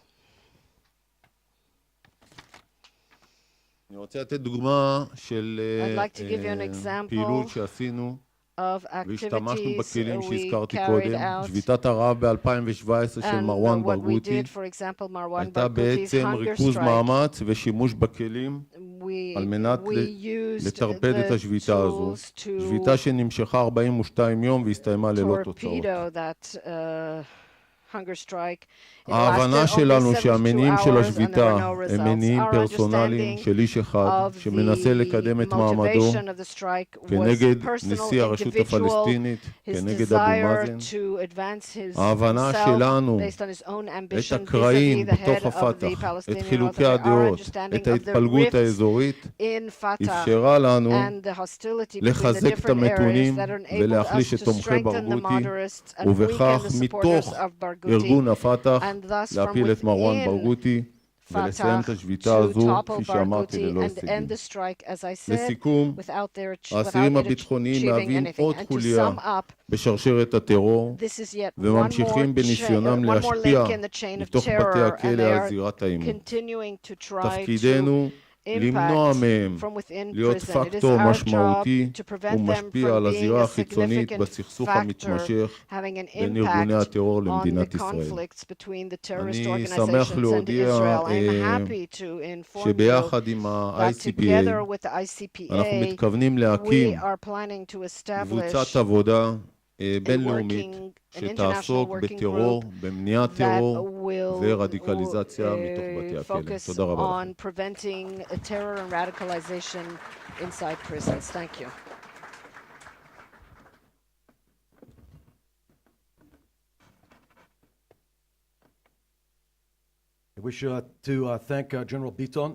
אני רוצה לתת דוגמה של I'd like to give you an example פעילות שעשינו of והשתמשנו activities בכלים we שהזכרתי carried קודם. out. שביתת הרעב ב-2017 של And מרואן what we ברגותי did, for example, Marwan הייתה Barghouti's בעצם hunger ריכוז strike. מאמץ ושימוש בכלים על מנת We used לטרפד את the השביתה הזו. tools to שביתה שנמשכה 42 יום והסתיימה ללא תוצאות. torpedo that hunger strike. It ההבנה lasted only שלנו 72 שהמניעים של hours and there השביתה were no הם results. מניעים Our פרסונליים understanding של איש אחד of שמנסה לקדם the את מעמדו motivation of the strike was כנגד personal, נשיא הרשות individual, הפלסטינית, his כנגד אבו desire מאזן. to advance ההבנה himself שלנו based on his own את ambition הקרעים vis-à-vis the head בתוך of the הפתח, את Palestinian חילוקי Authority. Our הדעות, understanding את of the ההתפלגות rifts האזורית, in Fatah אפשרה לנו and the hostility between the לחזק את different areas המתונים that enabled us ולהחליש את to תומכי strengthen the ברגותי, moderates and weaken ובכך the supporters מתוך of Barghouti, ארגון הפתח and thus from להפיל את מרואן within ברגותי ולסיים את Fatah השביתה to הזו, topple כפי שאמרתי, Barghouti ללא and הישגים. end the strike, as I said, לסיכום, without האסירים it הביטחוניים achieving מהווים anything. עוד And to חוליה sum up, בשרשרת הטרור, this is yet וממשיכים בניסיונם one more להשפיע link in the chain of מתוך בתי terror, and הכלא they על are זירת העימות. continuing to try to תפקידנו למנוע impact מהם from within להיות prison. It is פקטור our job משמעותי to prevent them ומשפיע from על being הזירה a החיצונית significant בסכסוך factor המתמשך having an בין ארגוני impact הטרור on the למדינת ישראל. conflicts between the terrorist אני שמח organizations and להודיע Israel. I'm happy to inform you שביחד עם that ה-ICPA together with the אנחנו ICPA, מתכוונים we להקים are planning to establish קבוצת עבודה בינלאומית an שתעסוק international working בטרור, במניעת that טרור will ורדיקליזציה מתוך בתי הכלא. focus תודה רבה לכם. on preventing terror and radicalization inside prisons. Thank you. I wish to thank General Bitton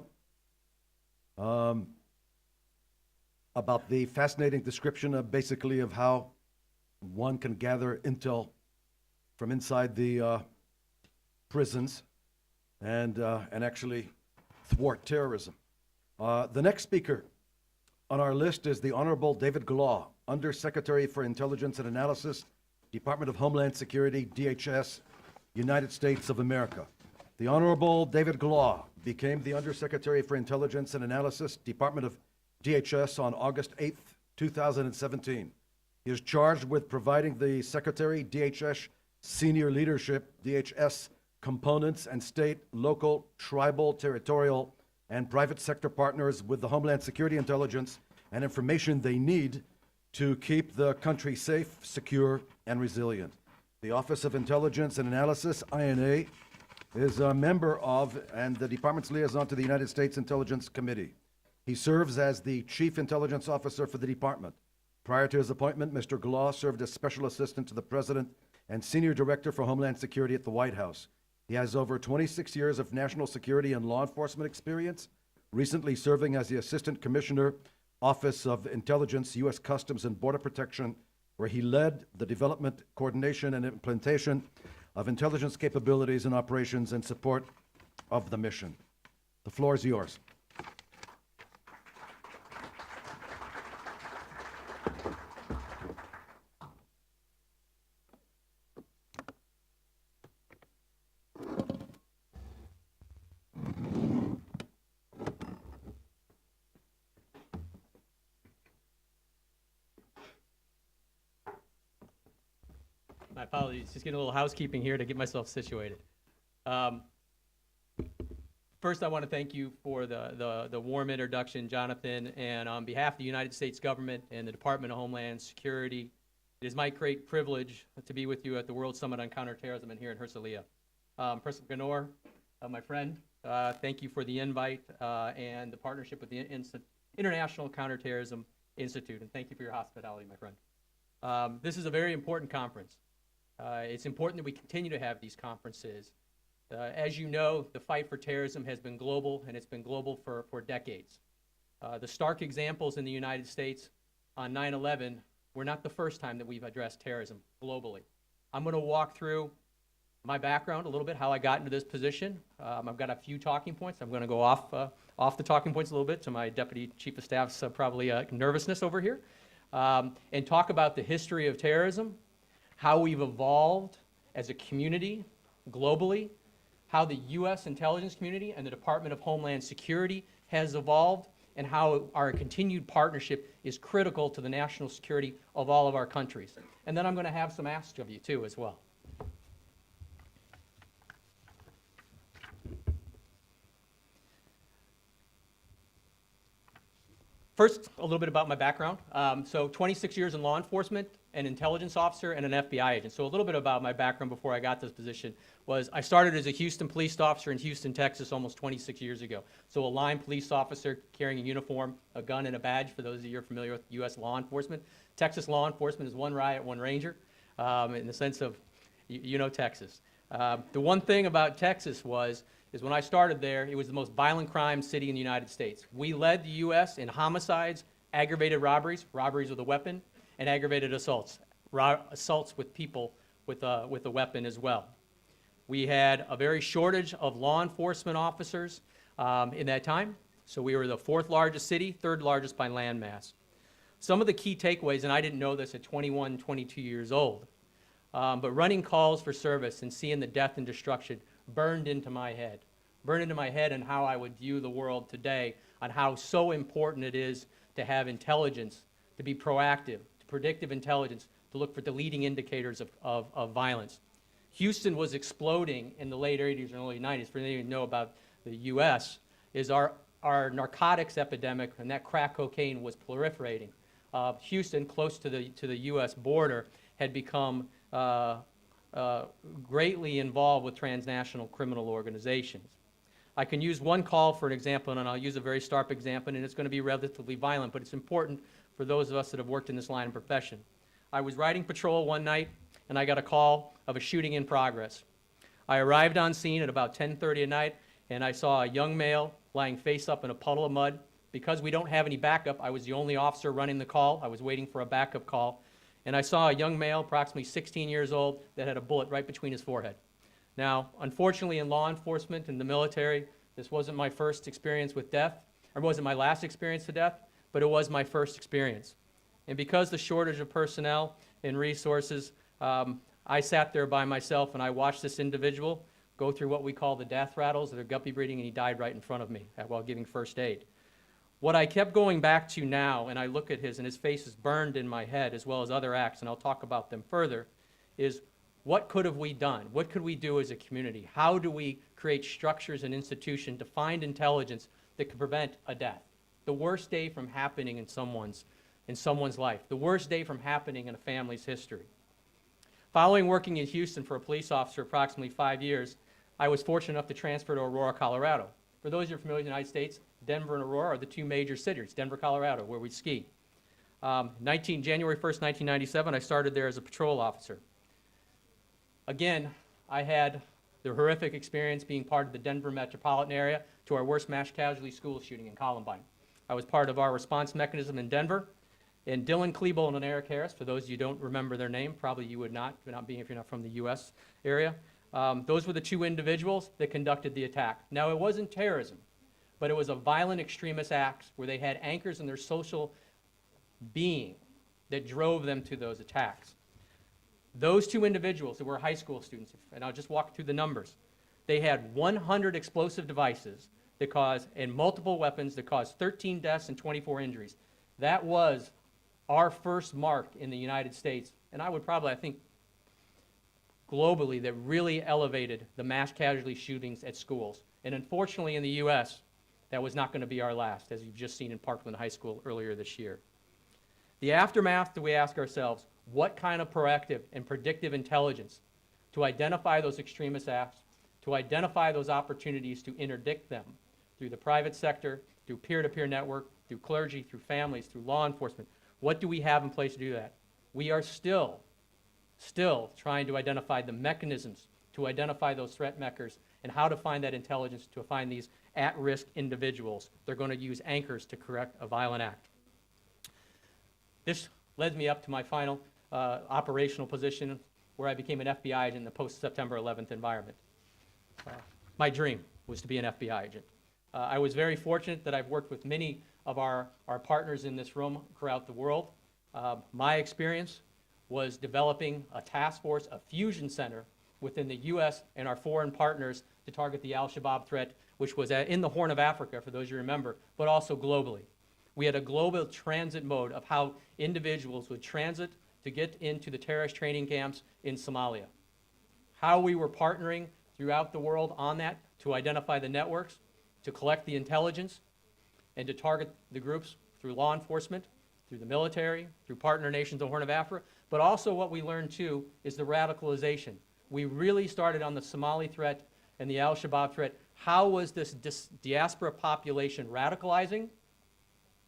about the fascinating description of basically of how one can gather intel from inside the prisons and actually thwart terrorism. The next speaker on our list is the Honorable David Glawe, Undersecretary for Intelligence and Analysis, Department of Homeland Security, DHS, United States of America. The Honorable David Glawe became the Undersecretary for Intelligence and Analysis, Department of DHS on August 8th, 2017. He is charged with providing the Secretary, DHS senior leadership, DHS components, and state, local, tribal, territorial, and private sector partners with the Homeland Security intelligence and information they need to keep the country safe, secure, and resilient. The Office of Intelligence and Analysis, INA, is a member of and the department's liaison to the United States Intelligence Committee. He serves as the Chief Intelligence Officer for the department. Prior to his appointment, Mr. Glawe served as Special Assistant to the President and Senior Director for Homeland Security at the White House. He has over 26 years of national security and law enforcement experience, recently serving as the Assistant Commissioner, Office of Intelligence, U.S. Customs and Border Protection, where he led the development, coordination, and implementation of intelligence capabilities and operations in support of the mission. The floor is yours. My apologies, just getting a little housekeeping here to get myself situated. First, I want to thank you for the warm introduction, Jonathan, and on behalf of the United States government and the Department of Homeland Security, it is my great privilege to be with you at the World Summit on Counterterrorism and here in Herzliya. President Ganor, my friend, thank you for the invite and the partnership with the International Counterterrorism Institute, and thank you for your hospitality, my friend. This is a very important conference. It's important that we continue to have these conferences. As you know, the fight for terrorism has been global, and it's been global for decades. The stark examples in the United States on 9/11 were not the first time that we've addressed terrorism globally. I'm going to walk through my background a little bit, how I got into this position. I've got a few talking points. I'm going to go off the talking points a little bit to my Deputy Chief of Staff's probably nervousness over here, and talk about the history of terrorism, how we've evolved as a community globally, how the U.S. intelligence community and the Department of Homeland Security has evolved, and how our continued partnership is critical to the national security of all of our countries. And then I'm going to have some asks of you, too, as well. First, a little bit about my background. So 26 years in law enforcement, an intelligence officer, and an FBI agent. So a little bit about my background before I got this position was I started as a Houston police officer in Houston, Texas, almost 26 years ago. So a line police officer carrying a uniform, a gun, and a badge, for those of you who are familiar with U.S. law enforcement. Texas law enforcement is one riot, one ranger, in the sense of, you know Texas. The one thing about Texas is when I started there, it was the most violent crime city in the United States. We led the U.S. in homicides, aggravated robberies, robberies with a weapon, and aggravated assaults, assaults with people with a weapon as well. We had a very shortage of law enforcement officers in that time, so we were the 4th largest city, 3rd largest by land mass. Some of the key takeaways, and I didn't know this at 21, 22 years old, but running calls for service and seeing the death and destruction burned into my head and how I would view the world today, on how so important it is to have intelligence, to be proactive, to predictive intelligence, to look for the leading indicators of violence. Houston was exploding in the late 80s and early 90s. For anyone who know about the U.S., is our narcotics epidemic, and that crack cocaine was proliferating. Houston, close to the U.S. border, had become greatly involved with transnational criminal organizations. I can use one call for an example, and I'll use a very stark example, and it's going to be relatively violent, but it's important for those of us that have worked in this line of profession. I was riding patrol one night, and I got a call of a shooting in progress. I arrived on scene at about 10:30 at night, and I saw a young male lying face up in a puddle of mud. Because we don't have any backup, I was the only officer running the call. I was waiting for a backup call. And I saw a young male, approximately 16 years old, that had a bullet right between his forehead. Now, unfortunately, in law enforcement and the military, this wasn't my first experience with death, or wasn't my last experience with death, but it was my first experience. And because the shortage of personnel and resources, I sat there by myself and I watched this individual go through what we call the death rattles, that are guppy breathing, and he died right in front of me while giving first aid. What I kept going back to now, and I look at his, and his face is burned in my head, as well as other acts, and I'll talk about them further, is what could have we done? What could we do as a community? How do we create structures and institutions to find intelligence that could prevent a death? The worst day from happening in someone's life. The worst day from happening in a family's history. Following working in Houston for a police officer approximately 5 years, I was fortunate enough to transfer to Aurora, Colorado. For those of you who are familiar with the United States, Denver and Aurora are the two major cities, Denver, Colorado, where we ski. January 1st, 1997, I started there as a patrol officer. Again, I had the horrific experience being part of the Denver metropolitan area to our worst mass casualty school shooting in Columbine. I was part of our response mechanism in Denver, and Dylan Klebold and Eric Harris, for those of you who don't remember their name, probably you would not, if you're not from the U.S. area, those were the two individuals that conducted the attack. Now, it wasn't terrorism, but it was a violent extremist act where they had anchors in their social being that drove them to those attacks. Those two individuals that were high school students, and I'll just walk through the numbers, they had 100 explosive devices that caused, and multiple weapons that caused 13 deaths and 24 injuries. That was our first mark in the United States, and I would probably, I think, globally, that really elevated the mass casualty shootings at schools. And unfortunately, in the U.S., that was not going to be our last, as you've just seen in Parkland High School earlier this year. The aftermath, do we ask ourselves, what kind of proactive and predictive intelligence to identify those extremist acts, to identify those opportunities to interdict them through the private sector, through peer-to-peer network, through clergy, through families, through law enforcement? What do we have in place to do that? We are still trying to identify the mechanisms to identify those threat makers and how to find that intelligence to find these at-risk individuals. They're going to use anchors to correct a violent act. This led me up to my final operational position, where I became an FBI agent in the post-September 11th environment. My dream was to be an FBI agent. I was very fortunate that I've worked with many of our partners in this room throughout the world. My experience was developing a task force, a fusion center within the U.S. and our foreign partners to target the al-Shabaab threat, which was in the Horn of Africa, for those you remember, but also globally. We had a global transit mode of how individuals would transit to get into the terrorist training camps in Somalia. How we were partnering throughout the world on that to identify the networks, to collect the intelligence, and to target the groups through law enforcement, through the military, through partner nations of the Horn of Africa, but also what we learned too is the radicalization. We really started on the Somali threat and the Al-Shabaab threat. How was this diaspora population radicalizing?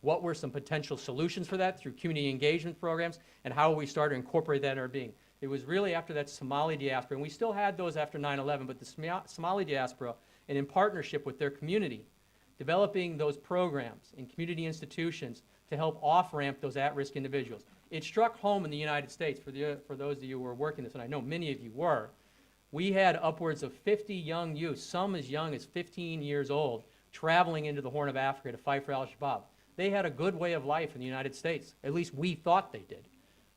What were some potential solutions for that through community engagement programs, and how we started to incorporate that in our being? It was really after that Somali diaspora, and we still had those after 9/11, but the Somali diaspora, and in partnership with their community, developing those programs in community institutions to help off-ramp those at-risk individuals. It struck home in the United States, for those of you who were working this, and I know many of you were. We had upwards of 50 young youth, some as young as 15 years old, traveling into the Horn of Africa to fight for Al-Shabaab. They had a good way of life in the United States. At least we thought they did.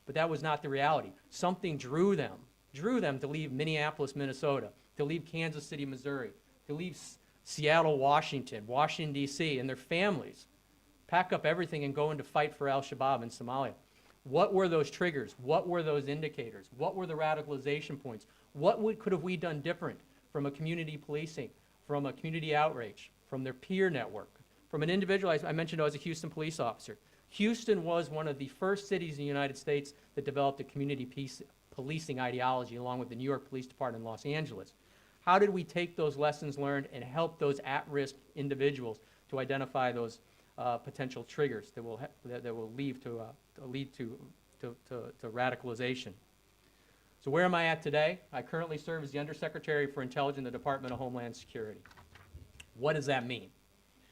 But that was not the reality. Something drew them to leave Minneapolis, Minnesota, to leave Kansas City, Missouri, to leave Seattle, Washington, Washington, D.C., and their families, pack up everything and go in to fight for Al-Shabaab in Somalia. What were those triggers? What were those indicators? What were the radicalization points? What could have we done different from a community policing, from a community outreach, from their peer network, from an individual I mentioned I was a Houston police officer. Houston was one of the first cities in the United States that developed a community policing ideology along with the New York Police Department in Los Angeles. How did we take those lessons learned and help those at-risk individuals to identify those potential triggers that will lead to radicalization? So where am I at today? I currently serve as the Undersecretary for Intelligence in the Department of Homeland Security. What does that mean?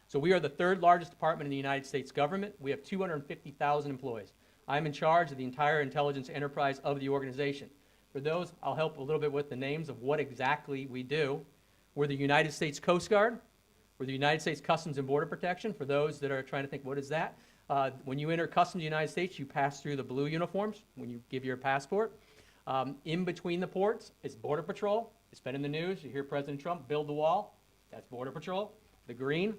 So we are the third largest department in the United States government. We have 250,000 employees. I'm in charge of the entire intelligence enterprise of the organization. For those, I'll help a little bit with the names of what exactly we do. We're the United States Coast Guard. We're the United States Customs and Border Protection. For those that are trying to think, what is that? When you enter customs in the United States, you pass through the blue uniforms when you give your passport. In between the ports is Border Patrol. It's been in the news. You hear President Trump build the wall. That's Border Patrol, the green.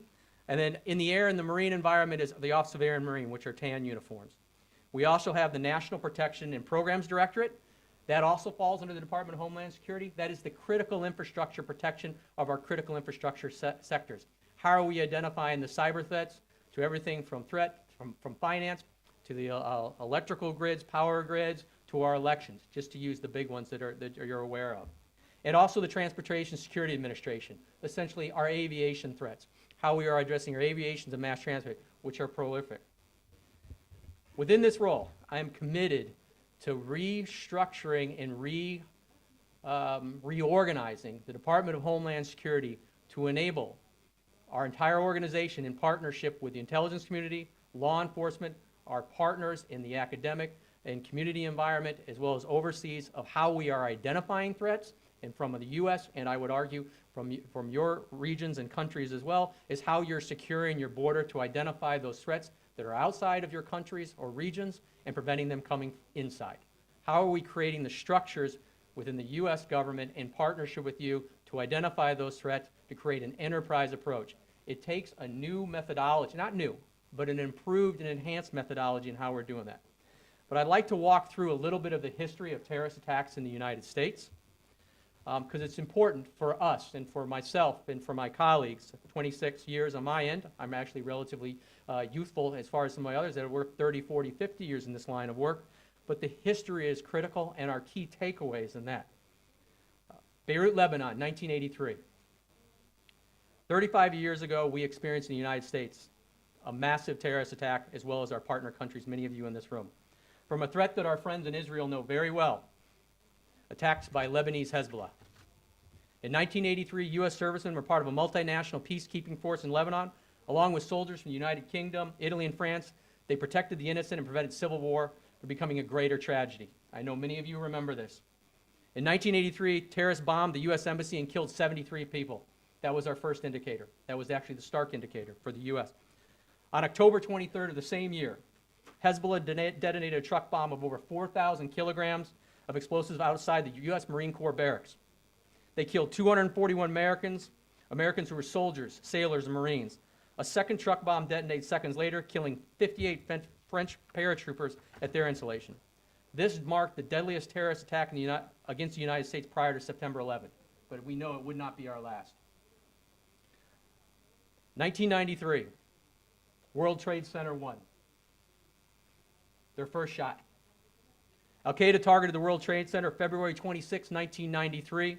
And then in the air and the marine environment is the Office of Air and Marine, which are tan uniforms. We also have the National Protection and Programs Directorate. That also falls under the Department of Homeland Security. That is the critical infrastructure protection of our critical infrastructure sectors. How are we identifying the cyber threats to everything from from finance to the electrical grids, power grids, to our elections, just to use the big ones that you're aware of. And also the Transportation Security Administration, essentially our aviation threats, how we are addressing our aviations and mass transit, which are prolific. Within this role, I am committed to restructuring and reorganizing the Department of Homeland Security to enable our entire organization in partnership with the intelligence community, law enforcement, our partners in the academic and community environment, as well as overseas, of how we are identifying threats, and from the U.S., and I would argue from your regions and countries as well, is how you're securing your border to identify those threats that are outside of your countries or regions and preventing them coming inside. How are we creating the structures within the U.S. government in partnership with you to identify those threats, to create an enterprise approach? It takes a new methodology, not new, but an improved and enhanced methodology in how we're doing that. But I'd like to walk through a little bit of the history of terrorist attacks in the United States, because it's important for us and for myself and for my colleagues. 26 years on my end. I'm actually relatively youthful as far as some of my others that have worked 30, 40, 50 years in this line of work. But the history is critical, and our key takeaways in that. Beirut, Lebanon, 1983. 35 years ago, we experienced in the United States a massive terrorist attack, as well as our partner countries, many of you in this room. From a threat that our friends in Israel know very well, attacks by Lebanese Hezbollah. In 1983, U.S. servicemen were part of a multinational peacekeeping force in Lebanon, along with soldiers from the United Kingdom, Italy, and France. They protected the innocent and prevented civil war from becoming a greater tragedy. I know many of you remember this. In 1983, terrorists bombed the U.S. Embassy and killed 73 people. That was our first indicator. That was actually the Stark indicator for the U.S. On October 23rd of the same year, Hezbollah detonated a truck bomb of over 4,000 kilograms of explosives outside the U.S. Marine Corps barracks. They killed 241 Americans who were soldiers, sailors, and Marines. A second truck bomb detonated seconds later, killing 58 French paratroopers at their installation. This marked the deadliest terrorist attack against the United States prior to September 11th, but we know it would not be our last. 1993, World Trade Center 1. their first shot. Al-Qaeda targeted the World Trade Center February 26, 1993,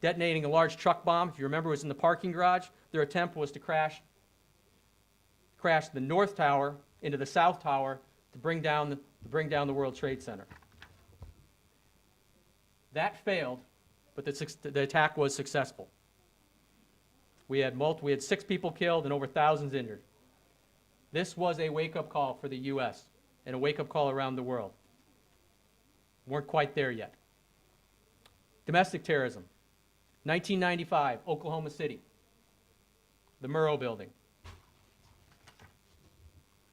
detonating a large truck bomb. If you remember, it was in the parking garage. Their attempt was to crash the North Tower into the South Tower to bring down the World Trade Center. That failed, but the attack was successful. We had 6 people killed and over thousands injured. This was a wake-up call for the U.S. and a wake-up call around the world. Weren't quite there yet. Domestic terrorism. 1995, Oklahoma City. The Murrow building.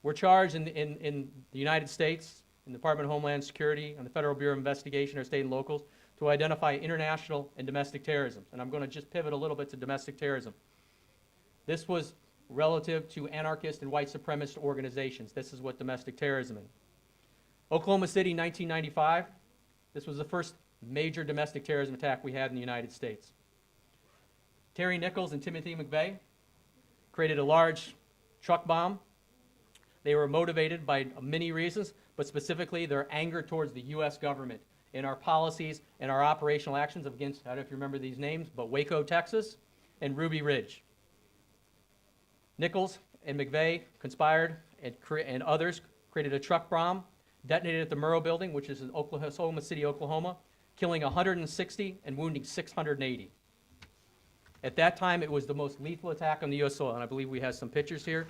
We're charged in the United States, in the Department of Homeland Security, and the Federal Bureau of Investigation, or state and locals, to identify international and domestic terrorism. And I'm going to just pivot a little bit to domestic terrorism. This was relative to anarchist and white supremacist organizations. This is what domestic terrorism is. Oklahoma City, 1995. This was the first major domestic terrorism attack we had in the United States. Terry Nichols and Timothy McVeigh created a large truck bomb. They were motivated by many reasons, but specifically their anger towards the U.S. government and our policies and our operational actions against, I don't know if you remember these names, but Waco, Texas, and Ruby Ridge. Nichols and McVeigh conspired and others created a truck bomb, detonated at the Murrow building, which is in Oklahoma City, Oklahoma, killing 160 and wounding 680. At that time, it was the most lethal attack on the U.S. soil, and I believe we have some pictures here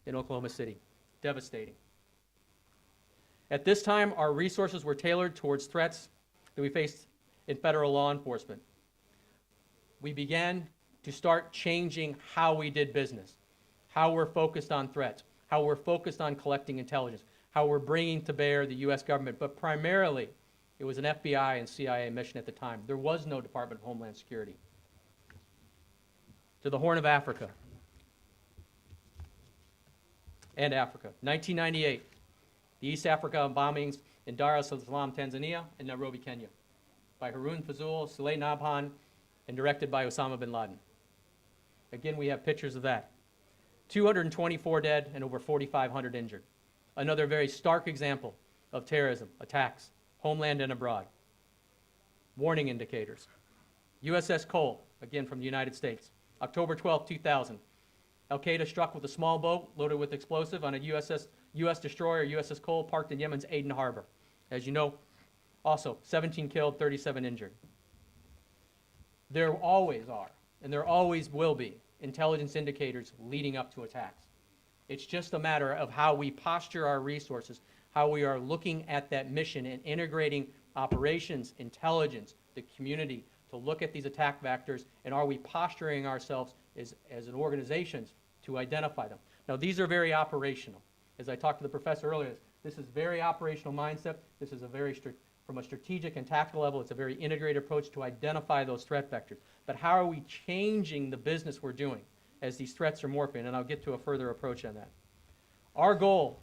in Oklahoma City. Devastating. At this time, our resources were tailored towards threats that we faced in federal law enforcement. We began to start changing how we did business, how we're focused on threats, how we're focused on collecting intelligence, how we're bringing to bear the U.S. government, but primarily it was an FBI and CIA mission at the time. There was no Department of Homeland Security. To the Horn of Africa and Africa. 1998, the East Africa bombings in Dar es Salaam, Tanzania, and Nairobi, Kenya, by Harun Fazul, Saleh Nabhan, and directed by Osama bin Laden. Again, we have pictures of that. 224 dead and over 4,500 injured. Another very stark example of terrorism, attacks, homeland and abroad. Warning indicators. USS Cole, again from the United States. October 12, 2000. Al-Qaeda struck with a small boat loaded with explosive on a U.S. destroyer, USS Cole, parked in Yemen's Aden Harbor. As you know, also 17 killed, 37 injured. There always are, and there always will be, intelligence indicators leading up to attacks. It's just a matter of how we posture our resources, how we are looking at that mission and integrating operations, intelligence, the community, to look at these attack vectors, and are we posturing ourselves as an organization to identify them. Now, these are very operational. As I talked to the professor earlier, this is very operational mindset. This is a very, from a strategic and tactical level, it's a very integrated approach to identify those threat vectors. But how are we changing the business we're doing as these threats are morphing? And I'll get to a further approach on that. Our goal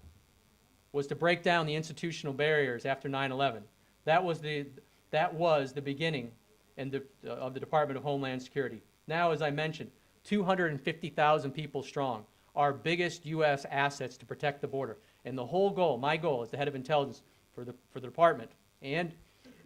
was to break down the institutional barriers after 9/11. That was the beginning of the Department of Homeland Security. Now, as I mentioned, 250,000 people strong, our biggest U.S. assets to protect the border. And the whole goal, my goal as the head of intelligence for the department and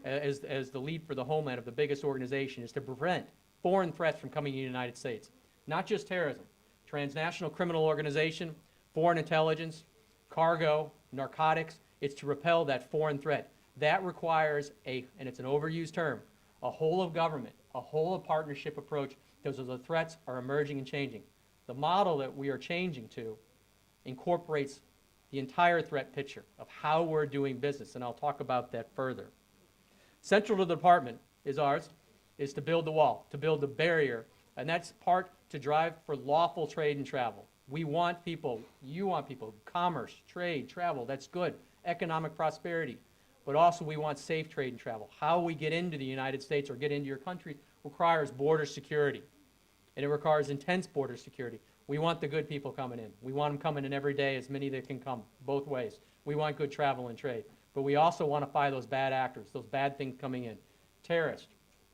as the lead for the Homeland of the biggest organization, is to prevent foreign threats from coming to the United States. Not just terrorism, transnational criminal organization, foreign intelligence, cargo, narcotics. It's to repel that foreign threat. That requires and it's an overused term, a whole of government, a whole of partnership approach, because the threats are emerging and changing. The model that we are changing to incorporates the entire threat picture of how we're doing business, and I'll talk about that further. Central to the department is to build the wall, to build the barrier, and that's part to drive for lawful trade and travel. We want people, you want people, commerce, trade, travel, that's good, economic prosperity. But also we want safe trade and travel. How we get into the United States or get into your country requires border security. And it requires intense border security. We want the good people coming in. We want them coming in every day, as many that can come, both ways. We want good travel and trade. But we also want to fight those bad actors, those bad things coming in. Terrorists,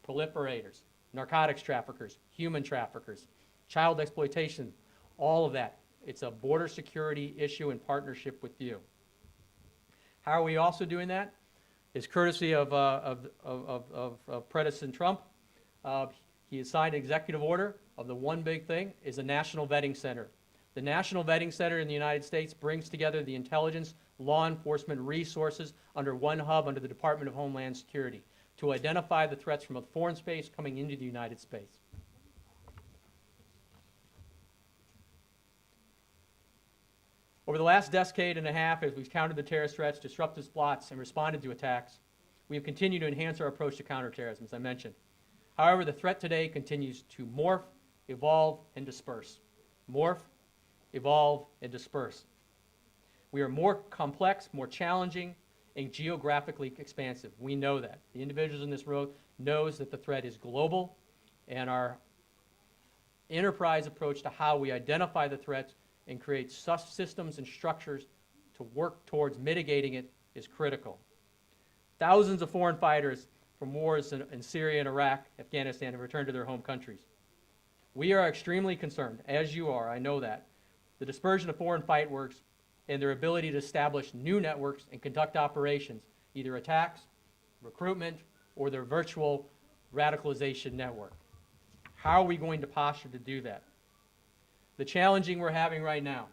proliferators, narcotics traffickers, human traffickers, child exploitation, all of that. It's a border security issue in partnership with you. How are we also doing that? Is courtesy of President Trump. He has signed an executive order of the one big thing is a national vetting center. The National Vetting Center in the United States brings together the intelligence, law enforcement resources under one hub under the Department of Homeland Security to identify the threats from a foreign space coming into the United States. Over the last decade and a half, as we've countered the terrorist threats, disruptive plots, and responded to attacks, we have continued to enhance our approach to counterterrorism, as I mentioned. However, the threat today continues to morph, evolve, and disperse. Morph, evolve, and disperse. We are more complex, more challenging, and geographically expansive. We know that. The individuals in this room knows that the threat is global, and our enterprise approach to how we identify the threats and create systems and structures to work towards mitigating it is critical. Thousands of foreign fighters from wars in Syria and Iraq, Afghanistan have returned to their home countries. We are extremely concerned, as you are, I know that, the dispersion of foreign fight works and their ability to establish new networks and conduct operations, either attacks, recruitment, or their virtual radicalization network. How are we going to posture to do that? The challenging we're having right now.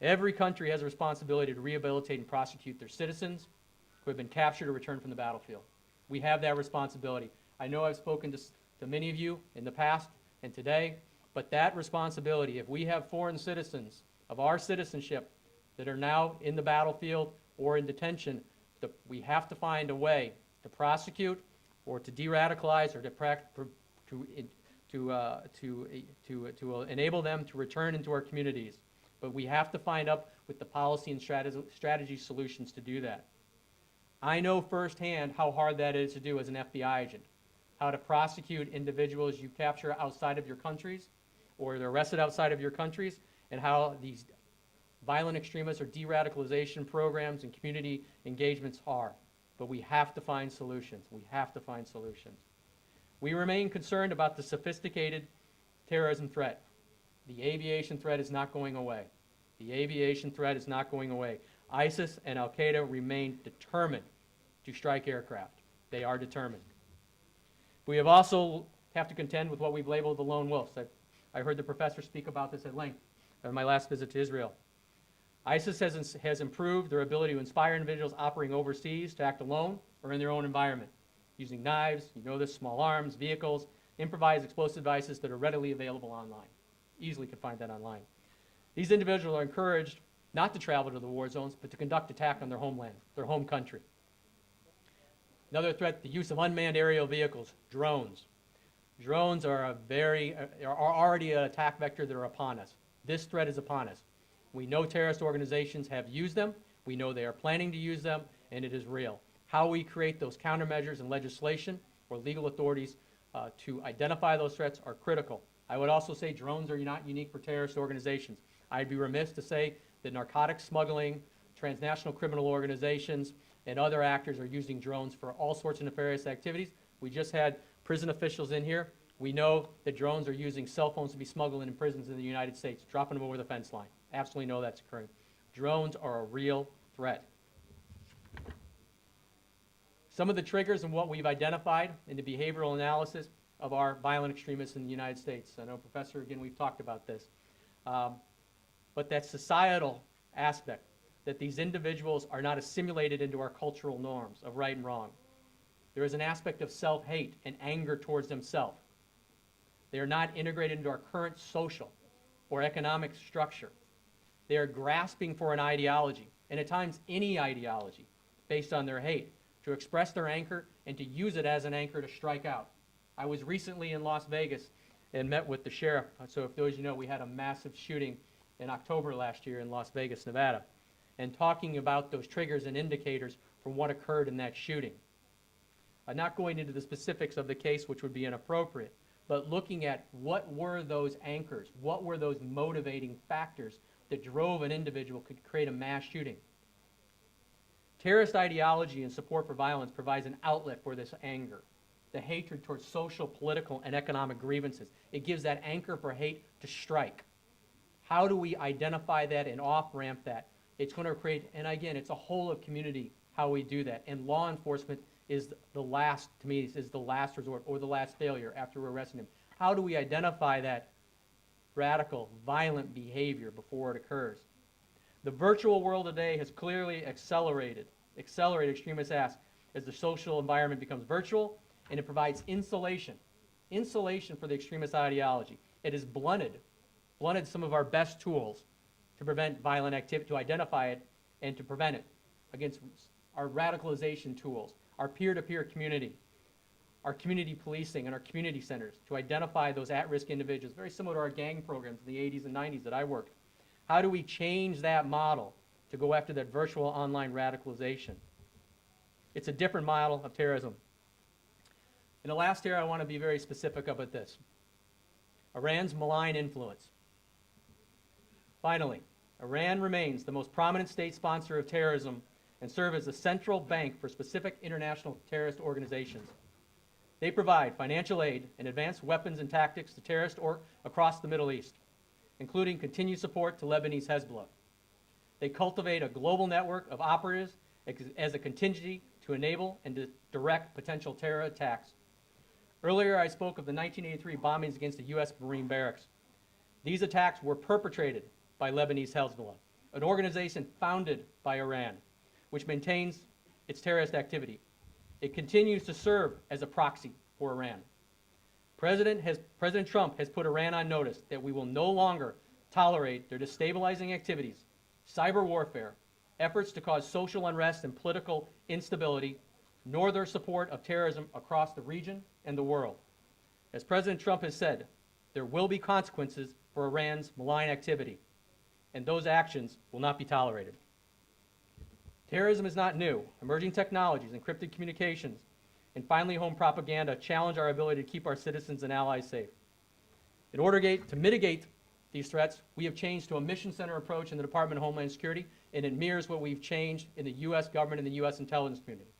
Every country has a responsibility to rehabilitate and prosecute their citizens who have been captured or returned from the battlefield. We have that responsibility. I know I've spoken to many of you in the past and today, but that responsibility, if we have foreign citizens of our citizenship that are now in the battlefield or in detention, we have to find a way to prosecute or to de-radicalize or to enable them to return into our communities. But we have to find up with the policy and strategy solutions to do that. I know firsthand how hard that is to do as an FBI agent, how to prosecute individuals you capture outside of your countries or they're arrested outside of your countries, and how these violent extremists or de-radicalization programs and community engagements are. But we have to find solutions. We have to find solutions. We remain concerned about the sophisticated terrorism threat. The aviation threat is not going away. The aviation threat is not going away. ISIS and Al-Qaeda remain determined to strike aircraft. They are determined. We also have to contend with what we've labeled the lone wolves. I heard the professor speak about this at length on my last visit to Israel. ISIS has improved their ability to inspire individuals operating overseas to act alone or in their own environment, using knives, you know this, small arms, vehicles, improvised explosive devices that are readily available online. Easily could find that online. These individuals are encouraged not to travel to the war zones, but to conduct attack on their homeland, their home country. Another threat, the use of unmanned aerial vehicles, drones. Drones are already an attack vector that are upon us. This threat is upon us. We know terrorist organizations have used them. We know they are planning to use them, and it is real. How we create those countermeasures and legislation or legal authorities to identify those threats are critical. I would also say drones are not unique for terrorist organizations. I'd be remiss to say that narcotics smuggling, transnational criminal organizations, and other actors are using drones for all sorts of nefarious activities. We just had prison officials in here. We know that drones are using cell phones to be smuggled in prisons in the United States, dropping them over the fence line. Absolutely know that's occurring. Drones are a real threat. Some of the triggers and what we've identified in the behavioral analysis of our violent extremists in the United States. I know, Professor, again, we've talked about this. But that societal aspect, that these individuals are not assimilated into our cultural norms of right and wrong. There is an aspect of self-hate and anger towards themselves. They are not integrated into our current social or economic structure. They are grasping for an ideology, and at times any ideology, based on their hate, to express their anger and to use it as an anchor to strike out. I was recently in Las Vegas and met with the sheriff. So if those of you know, we had a massive shooting in October last year in Las Vegas, Nevada, and talking about those triggers and indicators from what occurred in that shooting. I'm not going into the specifics of the case, which would be inappropriate, but looking at what were those anchors, what were those motivating factors that drove an individual could create a mass shooting. Terrorist ideology and support for violence provides an outlet for this anger, the hatred towards social, political, and economic grievances. It gives that anchor for hate to strike. How do we identify that and off-ramp that It's going to create, and again, it's a whole of community how we do that. And law enforcement is the last, to me, is the last resort or the last failure after we're arresting him. How do we identify that radical, violent behavior before it occurs? The virtual world today has clearly accelerated extremist acts as the social environment becomes virtual, and it provides insulation for the extremist ideology. It has blunted some of our best tools to prevent violent activity, to identify it and to prevent it against our radicalization tools, our peer-to-peer community, our community policing and our community centers to identify those at-risk individuals, very similar to our gang programs in the 80s and 90s that I worked. How do we change that model to go after that virtual online radicalization? It's a different model of terrorism. In the last year, I want to be very specific about this. Iran's malign influence. Finally, Iran remains the most prominent state sponsor of terrorism and serves as a central bank for specific international terrorist organizations. They provide financial aid and advanced weapons and tactics to terrorists across the Middle East, including continued support to Lebanese Hezbollah. They cultivate a global network of operatives as a contingency to enable and to direct potential terror attacks. Earlier, I spoke of the 1983 bombings against the U.S. Marine barracks. These attacks were perpetrated by Lebanese Hezbollah, an organization founded by Iran, which maintains its terrorist activity. It continues to serve as a proxy for Iran. President Trump has put Iran on notice that we will no longer tolerate their destabilizing activities, cyber warfare, efforts to cause social unrest and political instability, nor their support of terrorism across the region and the world. As President Trump has said, there will be consequences for Iran's malign activity, and those actions will not be tolerated. Terrorism is not new. Emerging technologies, encrypted communications, and finally home propaganda challenge our ability to keep our citizens and allies safe. In order to mitigate these threats, we have changed to a mission-centered approach in the Department of Homeland Security, and it mirrors what we've changed in the U.S. government and the U.S. intelligence community.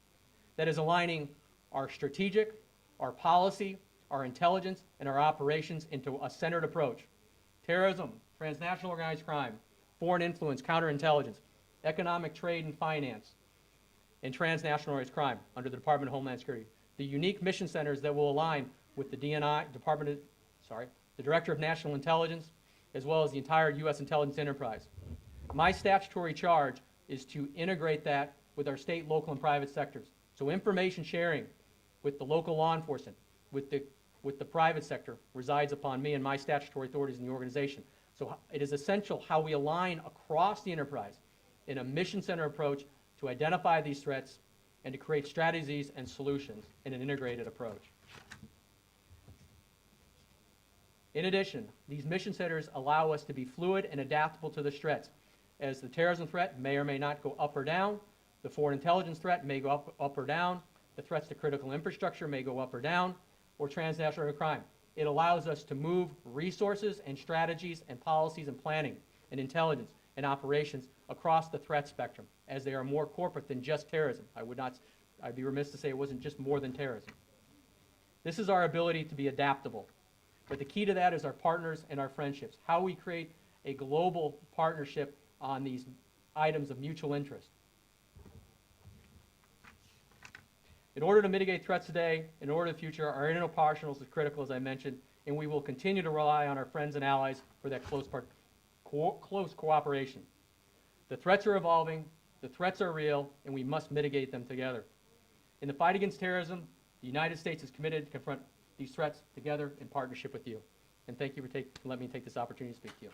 That is aligning our strategic, our policy, our intelligence, and our operations into a centered approach. Terrorism, transnational organized crime, foreign influence, counterintelligence, economic trade and finance, and transnational organized crime under the Department of Homeland Security. The unique mission centers that will align with the the Director of National Intelligence, as well as the entire U.S. intelligence enterprise. My statutory charge is to integrate that with our state, local, and private sectors. So information sharing with the local law enforcement, with the private sector, resides upon me and my statutory authorities in the organization. So it is essential how we align across the enterprise in a mission-centered approach to identify these threats and to create strategies and solutions in an integrated approach. In addition, these mission centers allow us to be fluid and adaptable to the threats, as the terrorism threat may or may not go up or down, the foreign intelligence threat may go up or down, the threats to critical infrastructure may go up or down, or transnational crime. It allows us to move resources and strategies and policies and planning and intelligence and operations across the threat spectrum, as they are more corporate than just terrorism. I'd be remiss to say it wasn't just more than terrorism. This is our ability to be adaptable. But the key to that is our partners and our friendships, how we create a global partnership on these items of mutual interest. In order to mitigate threats today, in order to the future, our interpartionals is critical, as I mentioned, and we will continue to rely on our friends and allies for that close cooperation. The threats are evolving, the threats are real, and we must mitigate them together. In the fight against terrorism, the United States is committed to confront these threats together in partnership with you. And thank you for letting me take this opportunity to speak to you.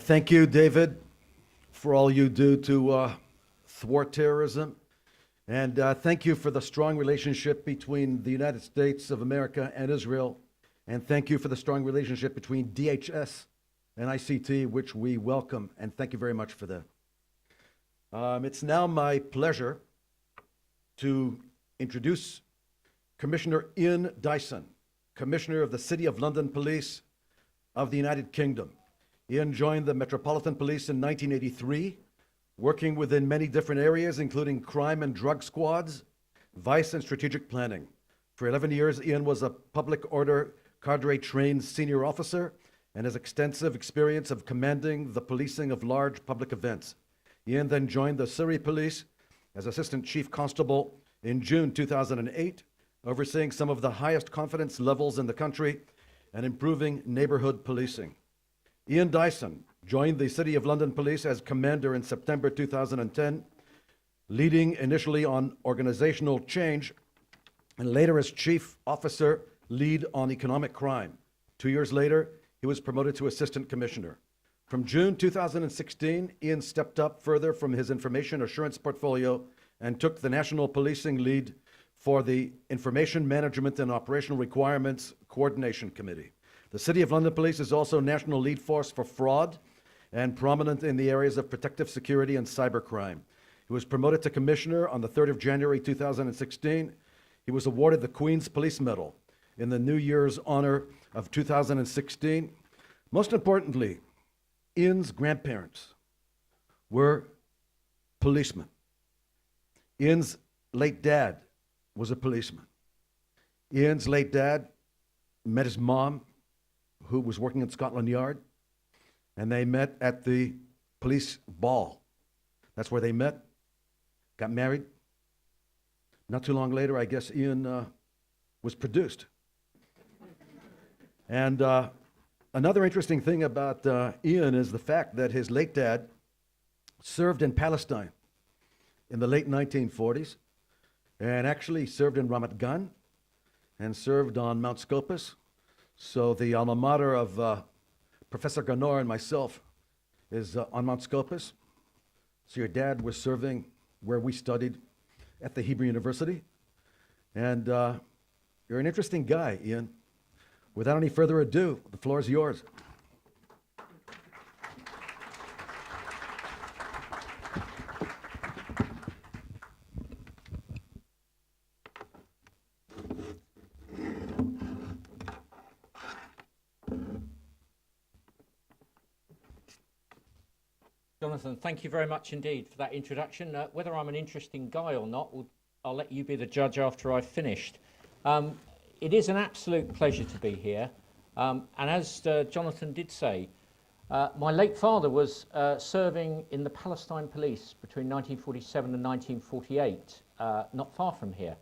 Thank you, David, for all you do to thwart terrorism. And thank you for the strong relationship between the United States of America and Israel. And thank you for the strong relationship between DHS and ICT, which we welcome. And thank you very much for that. It's now my pleasure to introduce Commissioner Ian Dyson, Commissioner of the City of London Police of the United Kingdom. Ian joined the Metropolitan Police in 1983 working within many different areas, including crime and drug squads, vice and strategic planning. For 11 years, Ian was a public order cadre-trained senior officer and has extensive experience of commanding the policing of large public events. Ian then joined the Surrey Police as Assistant Chief Constable in June 2008, overseeing some of the highest confidence levels in the country and improving neighborhood policing. Ian Dyson joined the City of London Police as Commander in September 2010, leading initially on organizational change and later as Chief Officer, lead on economic crime. 2 years later, he was promoted to Assistant Commissioner. From June 2016, Ian stepped up further from his information assurance portfolio and took the national policing lead for the Information Management and Operational Requirements Coordination Committee. The City of London Police is also national lead force for fraud and prominent in the areas of protective security and cybercrime. He was promoted to Commissioner on the 3rd of January 2016. He was awarded the Queen's Police Medal in the New Year's honor of 2016. Most importantly, Ian's grandparents were policemen. Ian's late dad was a policeman. Ian's late dad met his mom, who was working at Scotland Yard, and they met at the police ball. That's where they met, got married. Not too long later, I guess Ian was produced. And another interesting thing about Ian is the fact that his late dad served in Palestine in the late 1940s, and actually served in Ramat Gan and served on Mount Scopus. So the alma mater of Professor Ganor and myself is on Mount Scopus. So your dad was serving where we studied at the Hebrew University. And you're an interesting guy, Ian. Without any further ado, the floor is yours. Jonathan, thank you very much indeed for that introduction. Whether I'm an interesting guy or not, I'll let you be the judge after I've finished. It is an absolute pleasure to be here. And as Jonathan did say, my late father was serving in the Palestine Police between 1947 and 1948, not far from here.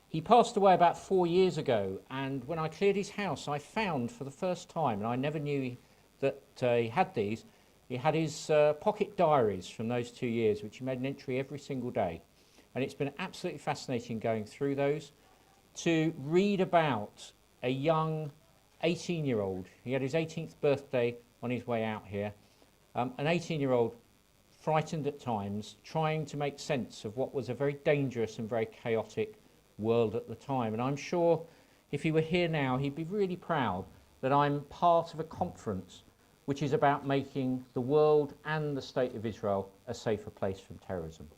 He passed away about 4 years ago, and when I cleared his house, I found for the first time, and I never knew that he had these, he had his pocket diaries from those 2 years, which he made an entry every single day. And it's been absolutely fascinating going through those, to read about a young 18-year-old. He had his 18th birthday on his way out here. An 18-year-old, frightened at times, trying to make sense of what was a very dangerous and very chaotic world at the time. And I'm sure if he were here now, he'd be really proud that I'm part of a conference which is about making the world and the state of Israel a safer place from terrorism.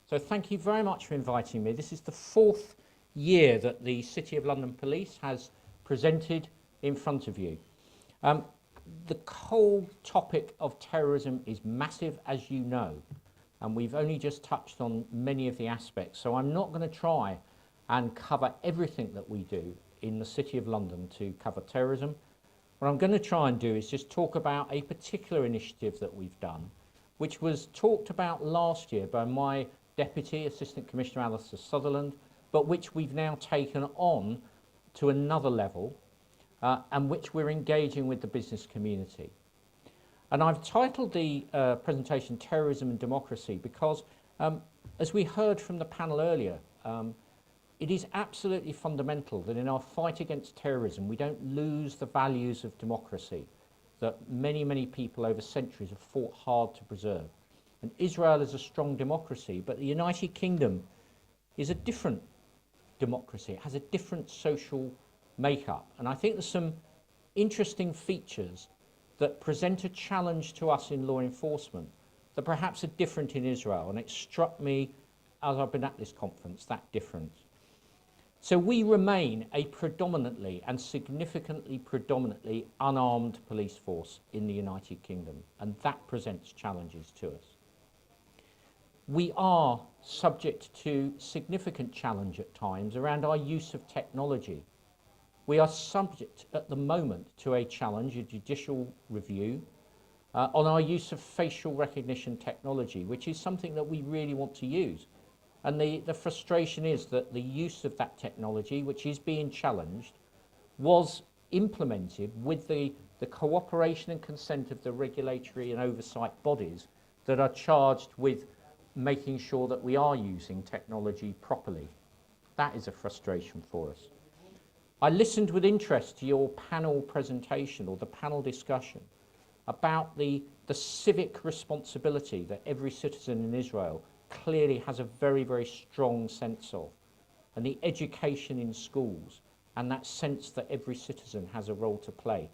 So thank you very much for inviting me. This is the 4th year that the City of London Police has presented in front of you. The whole topic of terrorism is massive, as you know, and we've only just touched on many of the aspects. So I'm not going to try and cover everything that we do in the City of London to cover terrorism. What I'm going to try and do is just talk about a particular initiative that we've done, which was talked about last year by my Deputy Assistant Commissioner Alistair Sutherland, but which we've now taken on to another level, and which we're engaging with the business community. And I've titled the presentation Terrorism and Democracy because, as we heard from the panel earlier, it is absolutely fundamental that in our fight against terrorism, we don't lose the values of democracy that many, many people over centuries have fought hard to preserve. And Israel is a strong democracy, but the United Kingdom is a different democracy. It has a different social makeup. And I think there's some interesting features that present a challenge to us in law enforcement that perhaps are different in Israel. And it struck me as I've been at this conference, that difference. So we remain a predominantly and significantly predominantly unarmed police force in the United Kingdom, and that presents challenges to us. we are subject to significant challenge at times around our use of technology. We are subject at the moment to a challenge, a judicial review, on our use of facial recognition technology, which is something that we really want to use. And the frustration is that the use of that technology, which is being challenged, was implemented with the cooperation and consent of the regulatory and oversight bodies that are charged with making sure that we are using technology properly. That is a frustration for us. I listened with interest to your panel presentation or the panel discussion about the civic responsibility that every citizen in Israel clearly has a very, very strong sense of, and the education in schools, and that sense that every citizen has a role to play.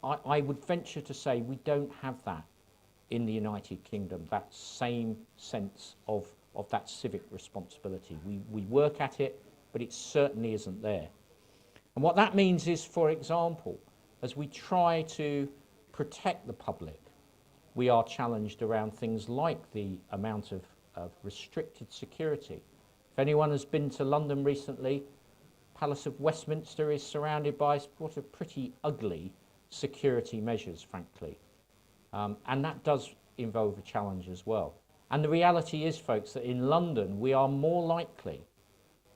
I would venture to say we don't have that in the United Kingdom, that same sense of that civic responsibility. We work at it, but it certainly isn't there. And what that means is, for example, as we try to protect the public, we are challenged around things like the amount of restricted security. If anyone has been to London recently, Palace of Westminster is surrounded by what are pretty ugly security measures, frankly. And that does involve a challenge as well. And the reality is, folks, that in London we are more likely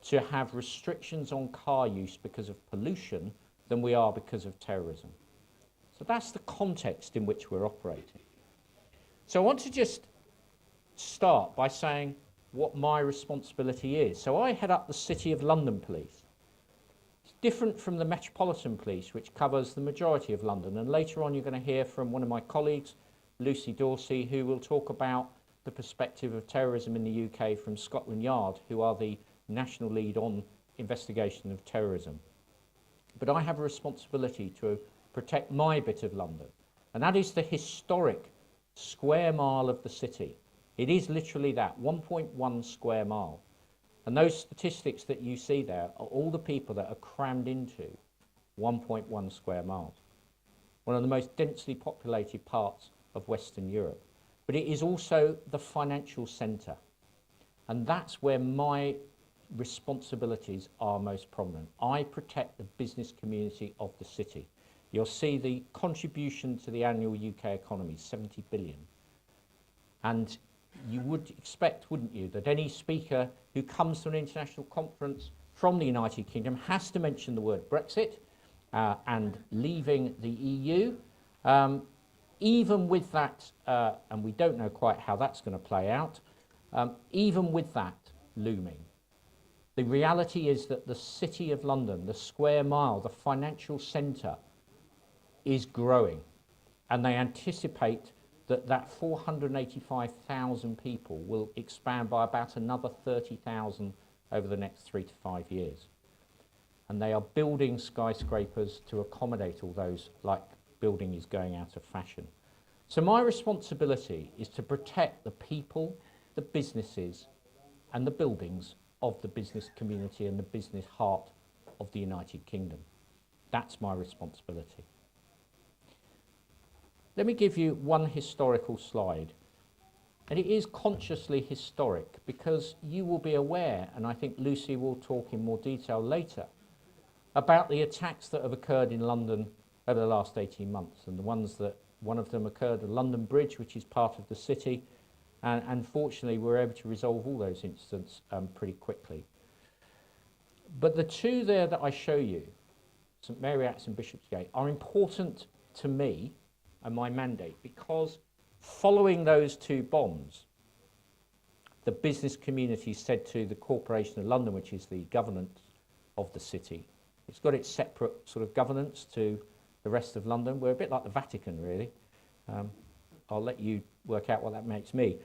to have restrictions on car use because of pollution than we are because of terrorism. So that's the context in which we're operating. So I want to just start by saying what my responsibility is. So I head up the City of London Police. It's different from the Metropolitan Police, which covers the majority of London. And later on you're going to hear from one of my colleagues, Lucy Dorsey, who will talk about the perspective of terrorism in the UK from Scotland Yard, who are the national lead on investigation of terrorism. But I have a responsibility to protect my bit of London, and that is the historic square mile of the city. It is literally that, 1.1 square mile. And those statistics that you see there are all the people that are crammed into 1.1 square miles. One of the most densely populated parts of Western Europe. But it is also the financial centre. And that's where my responsibilities are most prominent. I protect the business community of the city. You'll see the contribution to the annual UK economy, 70 billion. And you would expect, wouldn't you, that any speaker who comes to an international conference from the United Kingdom has to mention the word Brexit and leaving the EU. Even with that, and we don't know quite how that's going to play out, even with that looming, the reality is that the City of London, the square mile, the financial centre, is growing. And they anticipate that 485,000 people will expand by about another 30,000 over the next 3 to 5 years. And they are building skyscrapers to accommodate all those, like building is going out of fashion. So my responsibility is to protect the people, the businesses, and the buildings of the business community and the business heart of the United Kingdom. That's my responsibility. Let me give you one historical slide. And it is consciously historic because you will be aware, and I think Lucy will talk in more detail later, about the attacks that have occurred in London over the last 18 months. And the ones that, one of them occurred at London Bridge, which is part of the city. And unfortunately, we were able to resolve all those incidents pretty quickly. But the two there that I show you, St Mary Axe and Bishopsgate, are important to me and my mandate because following those two bombs, the business community said to the Corporation of London, which is the governance of the city, it's got its separate sort of governance to the rest of London. We're a bit like the Vatican, really. I'll let you work out what that makes me.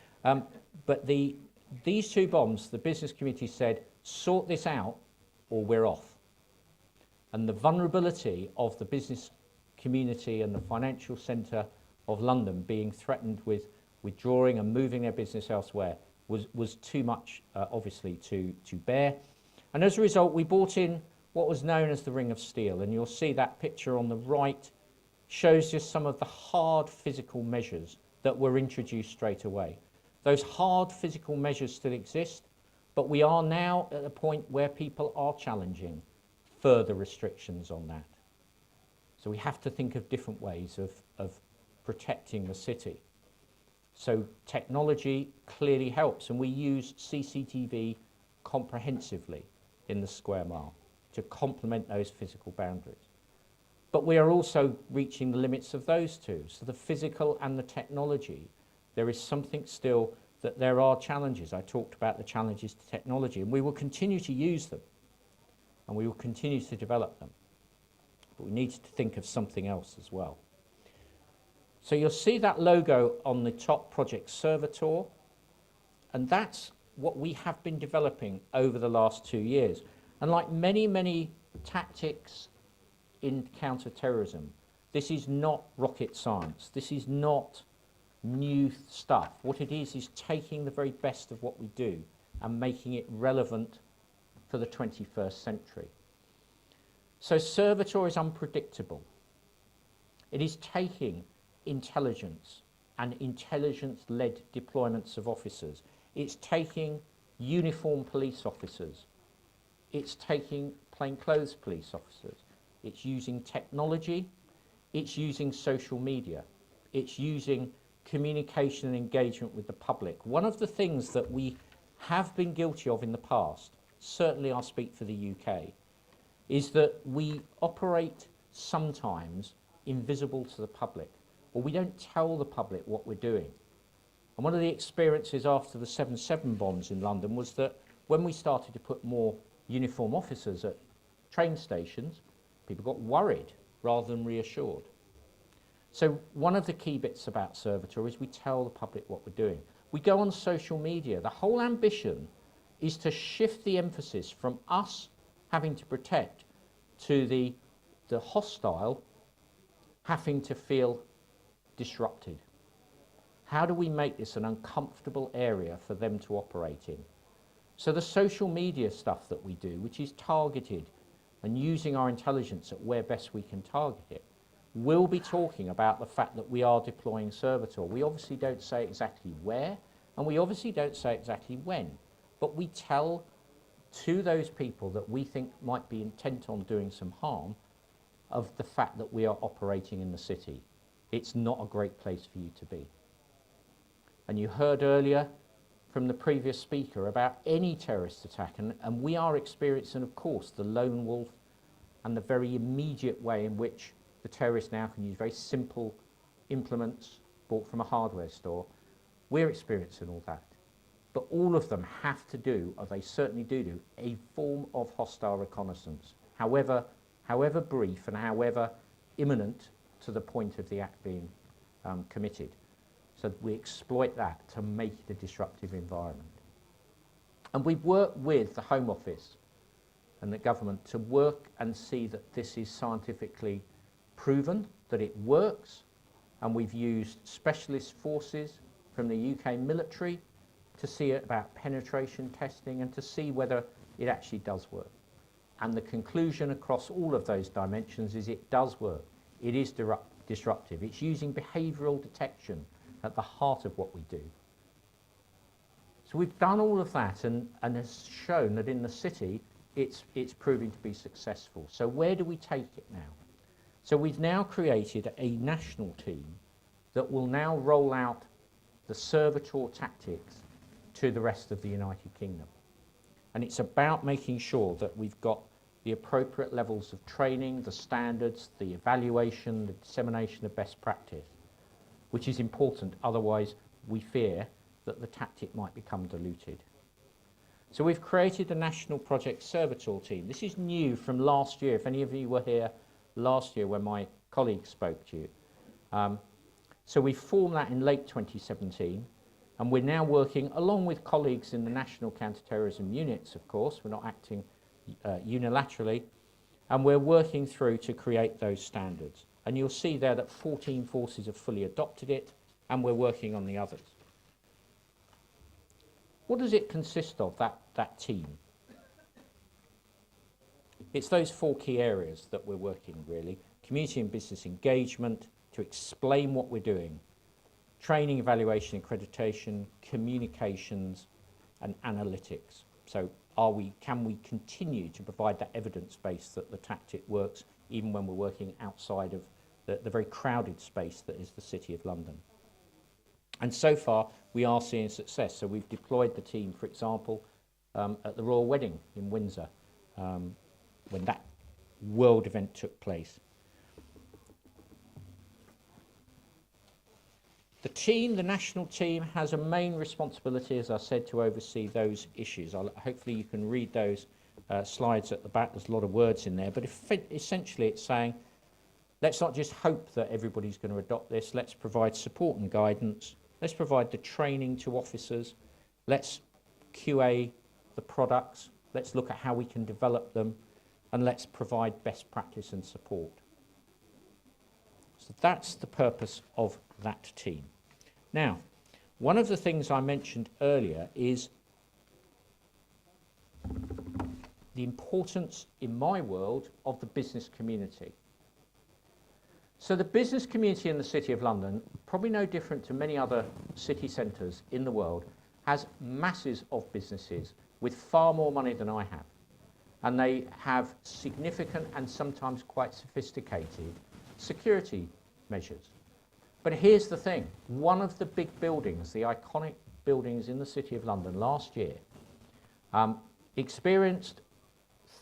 But these two bombs, the business community said, sort this out or we're off. And the vulnerability of the business community and the financial centre of London being threatened with withdrawing and moving their business elsewhere was too much, obviously, to bear. And as a result, we brought in what was known as the Ring of Steel. And you'll see that picture on the right shows just some of the hard physical measures that were introduced straight away. Those hard physical measures still exist, but we are now at a point where people are challenging further restrictions on that. So we have to think of different ways of protecting the city. So technology clearly helps, and we use CCTV comprehensively in the square mile to complement those physical boundaries. But we are also reaching the limits of those two. So the physical and the technology, there is something still that there are challenges. I talked about the challenges to technology, and we will continue to use them, and we will continue to develop them. But we need to think of something else as well. So you'll see that logo on the top, Project Servitor, and that's what we have been developing over the last 2 years. And like many, many tactics in counter-terrorism, this is not rocket science. This is not new stuff. What it is taking the very best of what we do and making it relevant for the 21st century. So Servitor is unpredictable. It is taking intelligence and intelligence-led deployments of officers. It's taking uniformed police officers. It's taking plainclothes police officers. It's using technology. It's using social media. It's using communication and engagement with the public. One of the things that we have been guilty of in the past, certainly I'll speak for the UK, is that we operate sometimes invisible to the public, or we don't tell the public what we're doing. And one of the experiences after the 7/7 bombs in London was that when we started to put more uniform officers at train stations, people got worried rather than reassured. So one of the key bits about Servitor is we tell the public what we're doing. We go on social media. The whole ambition is to shift the emphasis from us having to protect to the hostile having to feel disrupted. How do we make this an uncomfortable area for them to operate in? So the social media stuff that we do, which is targeted and using our intelligence at where best we can target it, will be talking about the fact that we are deploying Servitor. We obviously don't say exactly where, and we obviously don't say exactly when, but we tell to those people that we think might be intent on doing some harm of the fact that we are operating in the city. It's not a great place for you to be. And you heard earlier from the previous speaker about any terrorist attack, and we are experiencing, of course, the lone wolf and the very immediate way in which the terrorists now can use very simple implements bought from a hardware store. We're experiencing all that. But all of them have to do, or they certainly do, a form of hostile reconnaissance, however brief and however imminent to the point of the act being committed. So we exploit that to make it a disruptive environment. And we work with the Home Office and the government to work and see that this is scientifically proven, that it works, and we've used specialist forces from the UK military to see about penetration testing and to see whether it actually does work. And the conclusion across all of those dimensions is it does work. It is disruptive. It's using behavioural detection at the heart of what we do. So we've done all of that and has shown that in the city it's proving to be successful. So where do we take it now? So we've now created a national team that will now roll out the Servitor tactics to the rest of the United Kingdom. And it's about making sure that we've got the appropriate levels of training, the standards, the evaluation, the dissemination of best practice, which is important. Otherwise, we fear that the tactic might become diluted. So we've created a national Project Servitor team. This is new from last year. If any of you were here last year when my colleague spoke to you. So we formed that in late 2017, and we're now working along with colleagues in the national counter-terrorism units, of course. We're not acting unilaterally, and we're working through to create those standards. And you'll see there that 14 forces have fully adopted it, and we're working on the others. What does it consist of, that team? It's those 4 key areas that we're working, really. Community and business engagement, to explain what we're doing. training, evaluation, accreditation, communications, and analytics. So can we continue to provide that evidence base that the tactic works even when we're working outside of the very crowded space that is the City of London? And so far, we are seeing success. So we've deployed the team, for example, at the Royal Wedding in Windsor, when that world event took place. The team, the national team, has a main responsibility, as I said, to oversee those issues. Hopefully you can read those slides at the back. There's a lot of words in there, but essentially it's saying, let's not just hope that everybody's going to adopt this. Let's provide support and guidance. Let's provide the training to officers. Let's QA the products. Let's look at how we can develop them. And let's provide best practice and support. So that's the purpose of that team. Now, one of the things I mentioned earlier is the importance in my world of the business community. So the business community in the City of London, probably no different to many other city centres in the world, has masses of businesses with far more money than I have. And they have significant and sometimes quite sophisticated security measures. But here's the thing. One of the big buildings, the iconic buildings in the City of London last year, experienced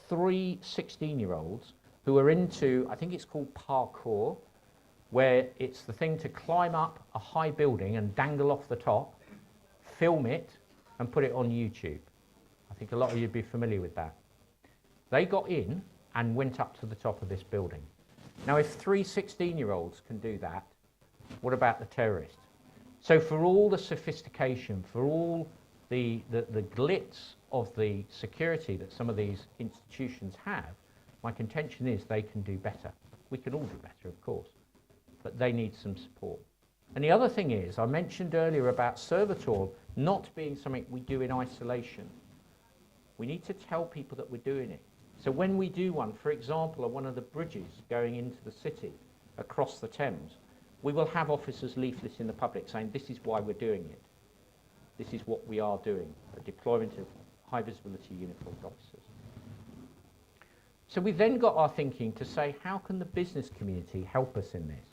3 16-year-olds who are into, I think it's called parkour, where it's the thing to climb up a high building and dangle off the top, film it, and put it on YouTube. I think a lot of you would be familiar with that. They got in and went up to the top of this building. Now, if 3 16-year-olds can do that, what about the terrorists? So for all the sophistication, for all the glitz of the security that some of these institutions have, my contention is they can do better. We can all do better, of course, but they need some support. And the other thing is, I mentioned earlier about Servitor not being something we do in isolation. We need to tell people that we're doing it. So when we do one, for example, on one of the bridges going into the city across the Thames, we will have officers leaflets in the public saying, this is why we're doing it. This is what we are doing, a deployment of high visibility uniformed officers. So we then got our thinking to say, how can the business community help us in this?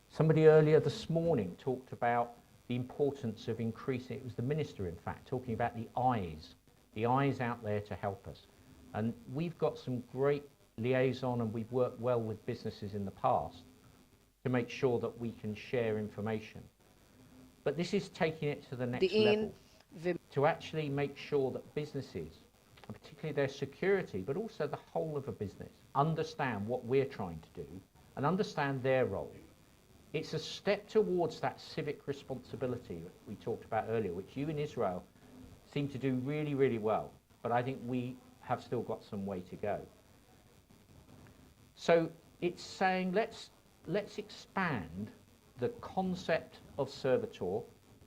Somebody earlier this morning talked about the importance of increasing, it was the minister in fact, talking about the eyes out there to help us. And we've got some great liaison and we've worked well with businesses in the past to make sure that we can share information. But this is taking it to the next level, to actually make sure that businesses, and particularly their security, but also the whole of a business, understand what we're trying to do and understand their role. It's a step towards that civic responsibility that we talked about earlier, which you in Israel seem to do really, really well. But I think we have still got some way to go. So it's saying let's expand the concept of Servitor,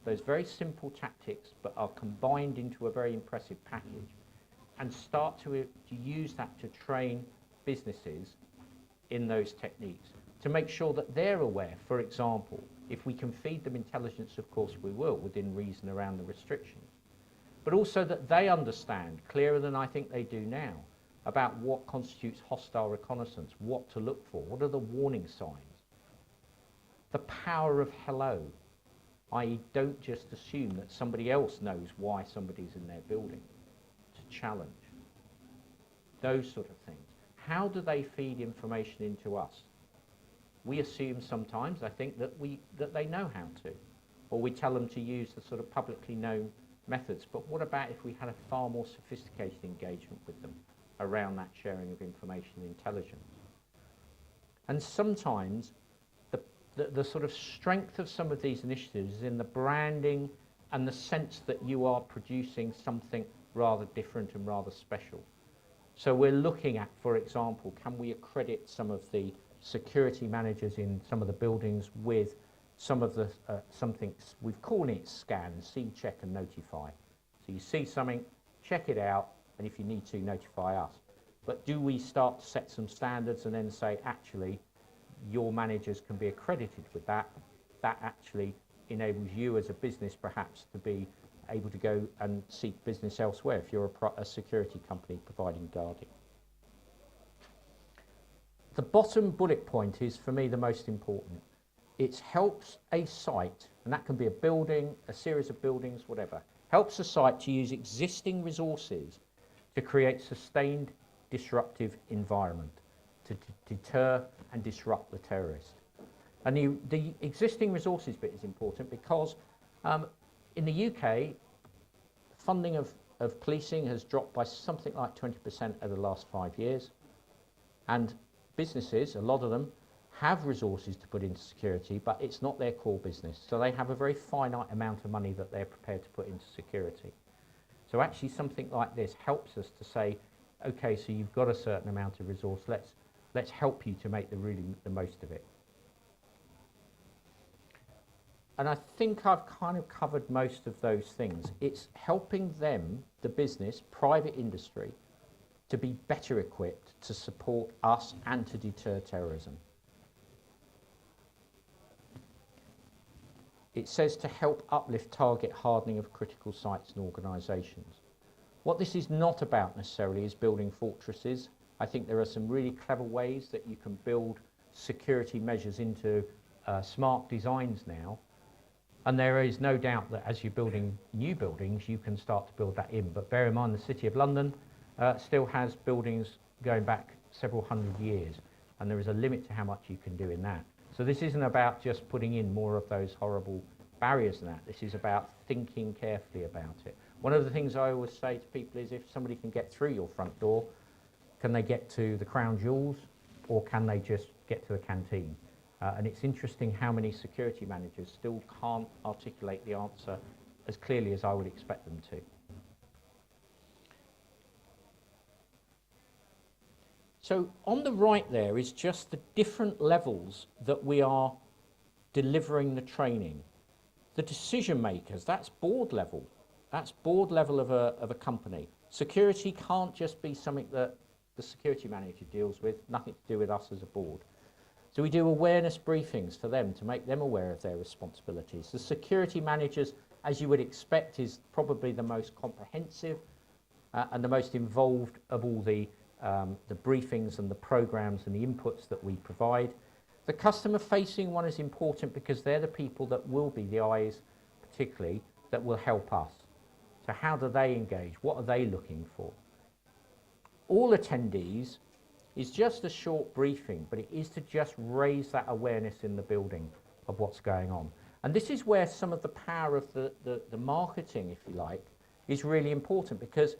those very simple tactics, but are combined into a very impressive package, and start to use that to train businesses in those techniques, to make sure that they're aware. For example, if we can feed them intelligence, of course we will, within reason around the restrictions, but also that they understand, clearer than I think they do now, about what constitutes hostile reconnaissance, what to look for, what are the warning signs, the power of hello, i.e. don't just assume that somebody else knows why somebody's in their building, to challenge, those sort of things. How do they feed information into us? We assume sometimes, I think, that they know how to, or we tell them to use the sort of publicly known methods. But what about if we had a far more sophisticated engagement with them around that sharing of information and intelligence? And sometimes the sort of strength of some of these initiatives is in the branding and the sense that you are producing something rather different and rather special. So we're looking at, for example, can we accredit some of the security managers in some of the buildings with some of the something we've called it scan, see, check and notify. So you see something, check it out, and if you need to, notify us. But do we start to set some standards and then say, actually, your managers can be accredited with that, that actually enables you as a business perhaps to be able to go and seek business elsewhere if you're a security company providing guarding. The bottom bullet point is, for me, the most important. It helps a site, and that can be a building, a series of buildings, whatever, helps a site to use existing resources to create sustained disruptive environment, to deter and disrupt the terrorist. And the existing resources bit is important because in the UK, funding of policing has dropped by something like 20% over the last 5 years. And businesses, a lot of them, have resources to put into security, but it's not their core business. So they have a very finite amount of money that they're prepared to put into security. So actually something like this helps us to say, okay, so you've got a certain amount of resource, let's help you to make the most of it. And I think I've kind of covered most of those things. It's helping them, the business, private industry, to be better equipped to support us and to deter terrorism. It says to help uplift target hardening of critical sites and organisations. What this is not about necessarily is building fortresses. I think there are some really clever ways that you can build security measures into smart designs now. And there is no doubt that as you're building new buildings, you can start to build that in. But bear in mind, the City of London still has buildings going back several hundred years, and there is a limit to how much you can do in that. So this isn't about just putting in more of those horrible barriers and that. This is about thinking carefully about it. One of the things I always say to people is if somebody can get through your front door, can they get to the Crown Jewels, or can they just get to the canteen? And it's interesting how many security managers still can't articulate the answer as clearly as I would expect them to. So on the right there is just the different levels that we are delivering the training. The decision makers, that's board level. That's board level of a company. Security can't just be something that the security manager deals with, nothing to do with us as a board. So we do awareness briefings for them to make them aware of their responsibilities. The security managers, as you would expect, is probably the most comprehensive and the most involved of all the briefings and the programs and the inputs that we provide. The customer-facing one is important because they're the people that will be the eyes, particularly, that will help us. So how do they engage? What are they looking for? All attendees is just a short briefing, but it is to just raise that awareness in the building of what's going on. And this is where some of the power of the marketing, if you like, is really important, because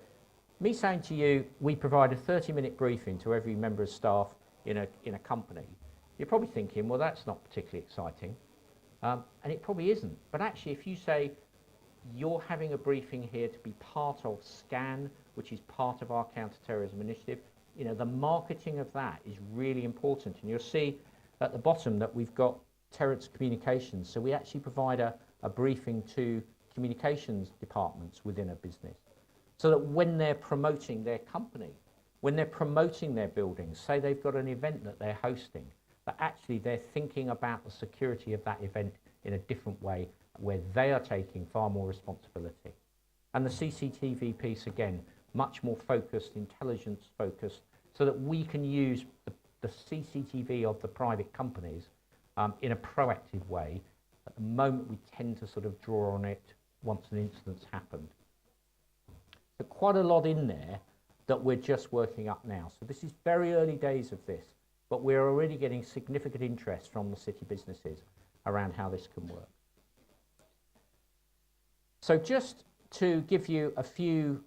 me saying to you, we provide a 30-minute briefing to every member of staff in a company, you're probably thinking, well, that's not particularly exciting. And it probably isn't. But actually, if you say, you're having a briefing here to be part of SCAN, which is part of our counter-terrorism initiative, you know, the marketing of that is really important. And you'll see at the bottom that we've got Terrorist Communications. So we actually provide a briefing to communications departments within a business, so that when they're promoting their company, when they're promoting their buildings, say they've got an event that they're hosting, that actually they're thinking about the security of that event in a different way, where they are taking far more responsibility. And the CCTV piece, again, much more focused, intelligence focused, so that we can use the CCTV of the private companies in a proactive way. At the moment, we tend to sort of draw on it once an incident's happened. So quite a lot in there that we're just working up now. So this is very early days of this, but we're already getting significant interest from the city businesses around how this can work. So just to give you a few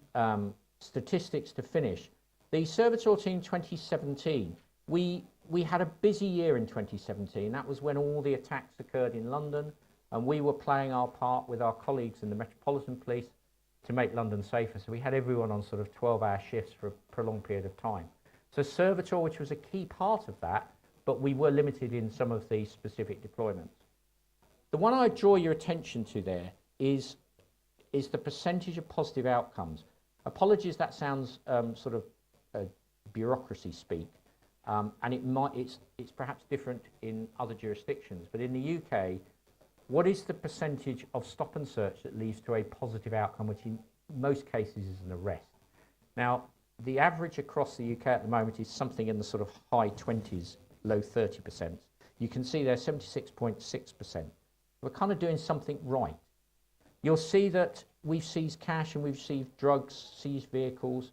statistics to finish, the Servitor team 2017, we had a busy year in 2017. That was when all the attacks occurred in London, and we were playing our part with our colleagues in the Metropolitan Police to make London safer. So we had everyone on sort of 12-hour shifts for a prolonged period of time. So Servitor, which was a key part of that, but we were limited in some of the specific deployments. The one I draw your attention to there is the percentage of positive outcomes. Apologies, that sounds sort of bureaucracy speak, and it's perhaps different in other jurisdictions, but in the UK, what is the percentage of stop and search that leads to a positive outcome, which in most cases is an arrest? Now, the average across the UK at the moment is something in the sort of high 20s, low 30%. You can see there 76.6%. We're kind of doing something right. You'll see that we've seized cash and we've seized drugs, seized vehicles.